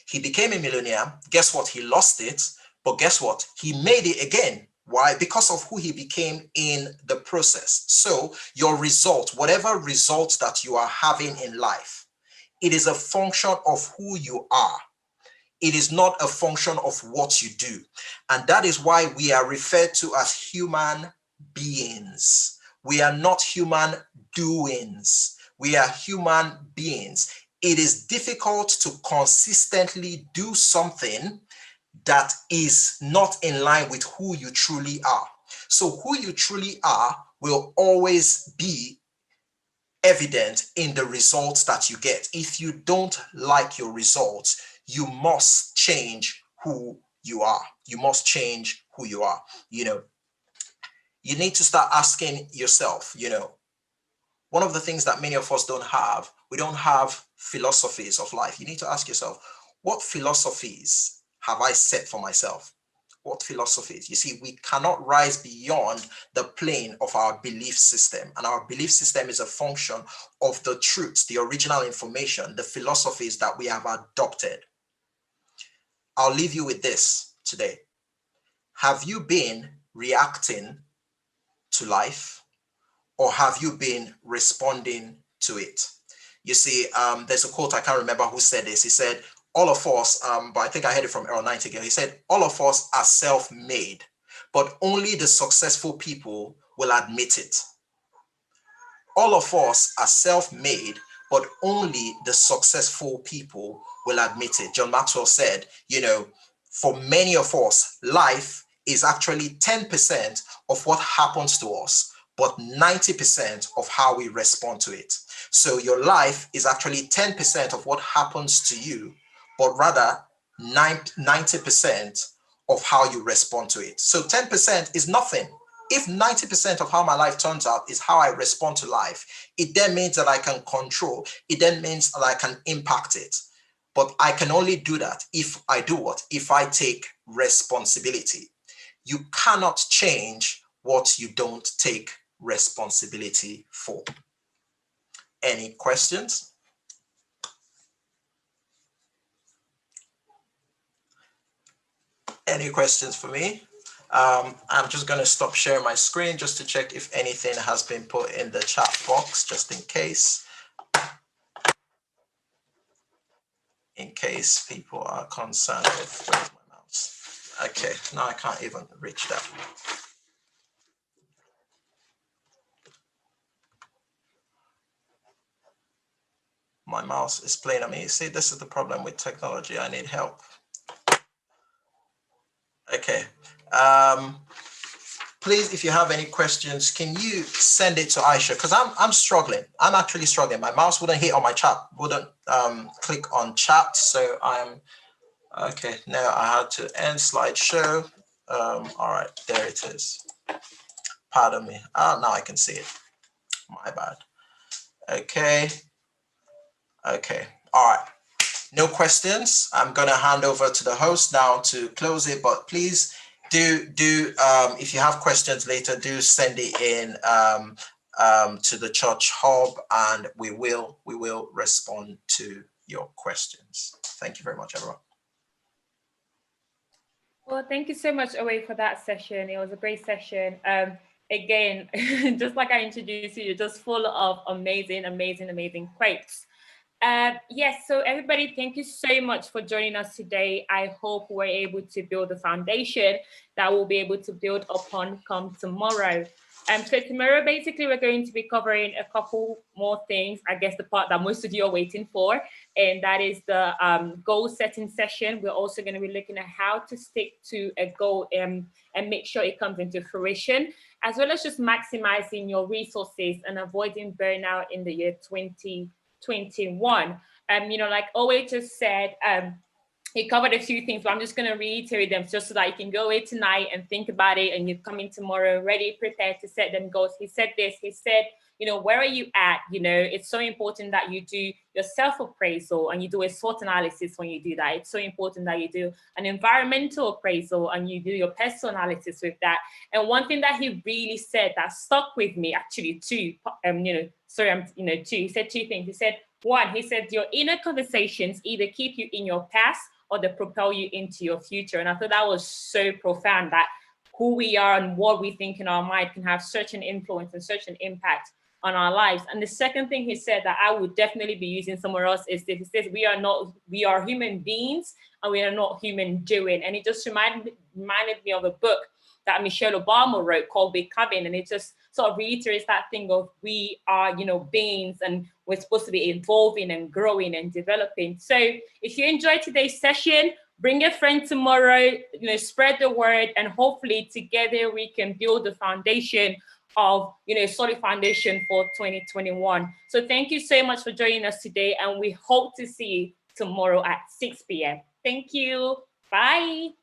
He became a millionaire. Guess what? He lost it. But guess what? He made it again. Why? Because of who he became in the process. So your result, whatever results that you are having in life, it is a function of who you are. It is not a function of what you do. And that is why we are referred to as human beings. We are not human doings. We are human beings. It is difficult to consistently do something that is not in line with who you truly are. So who you truly are will always be evident in the results that you get. If you don't like your results, you must change who you are. You must change who you are. You know, you need to start asking yourself, you know, one of the things that many of us don't have, we don't have philosophies of life. You need to ask yourself, what philosophies have I set for myself? What philosophies? You see, we cannot rise beyond the plane of our belief system. And our belief system is a function of the truths, the original information, the philosophies that we have adopted. I'll leave you with this today. Have you been reacting to life, or have you been responding to it? You see, there's a quote, I can't remember who said this. He said, all of us, but I think I heard it from Earl Nightingale. He said, all of us are self-made, but only the successful people will admit it. All of us are self-made, but only the successful people will admit it. John Maxwell said, you know, for many of us, life is actually 10% of what happens to us, but 90% of how we respond to it. So your life is actually 10% of what happens to you, but rather 90% of how you respond to it. So 10% is nothing. If 90% of how my life turns out is how I respond to life, it then means that I can control, it then means that I can impact it. But I can only do that if I do what? If I take responsibility. You cannot change what you don't take responsibility for. Any questions? Any questions for me? I'm just going to stop sharing my screen just to check if anything has been put in the chat box, just in case people are concerned with, where's my mouse? Okay, now I can't even reach that. My mouse is playing on me. See, this is the problem with technology. I need help. Please, if you have any questions, can you send it to Aisha? Because I'm struggling. I'm actually struggling. My mouse wouldn't hit on my chat, wouldn't click on chat. So I'm okay. Now I had to end slideshow. All right, there it is. Pardon me. Now I can see it. My bad. Okay. Okay. All right. No questions. I'm gonna hand over to the host now to close it. But please do if you have questions later, do send it in to the church hub, and we will respond to your questions. Thank you very much, everyone. Well, thank you so much, Owe, for that session. It was a great session. Again, just like I introduced you, you're just full of amazing quotes. Yes, so everybody, thank you so much for joining us today. I hope we're able to build a foundation that we'll be able to build upon come tomorrow. So tomorrow, basically, we're going to be covering a couple more things, I guess the part that most of you are waiting for, and that is the goal setting session. We're also going to be looking at how to stick to a goal and make sure it comes into fruition, as well as just maximizing your resources and avoiding burnout in the year 2021. Like Owe just said, he covered a few things, but I'm just going to reiterate them just so that you can go away tonight and think about it, and you come in tomorrow ready, prepared to set them goals. He said this, he said, where are you at? It's so important that you do your self-appraisal and you do a SWOT analysis when you do that. It's so important that you do an environmental appraisal and you do your personal analysis with that. And one thing that he really said that stuck with me, actually, two, he said two things. He said, one, he said, your inner conversations either keep you in your past or they propel you into your future. And I thought that was so profound, that who we are and what we think in our mind can have such an influence and such an impact on our lives. And the second thing he said that I would definitely be using somewhere else is this. He says, we are human beings and we are not human doing. And it just reminded me of a book that Michelle Obama wrote called Becoming. And it just sort of reiterates that thing of we are, beings, and we're supposed to be evolving and growing and developing. So if you enjoyed today's session, bring a friend tomorrow, spread the word, and hopefully together we can build the foundation of, solid foundation for 2021. So thank you so much for joining us today, and we hope to see you tomorrow at 6 p.m. Thank you. Bye.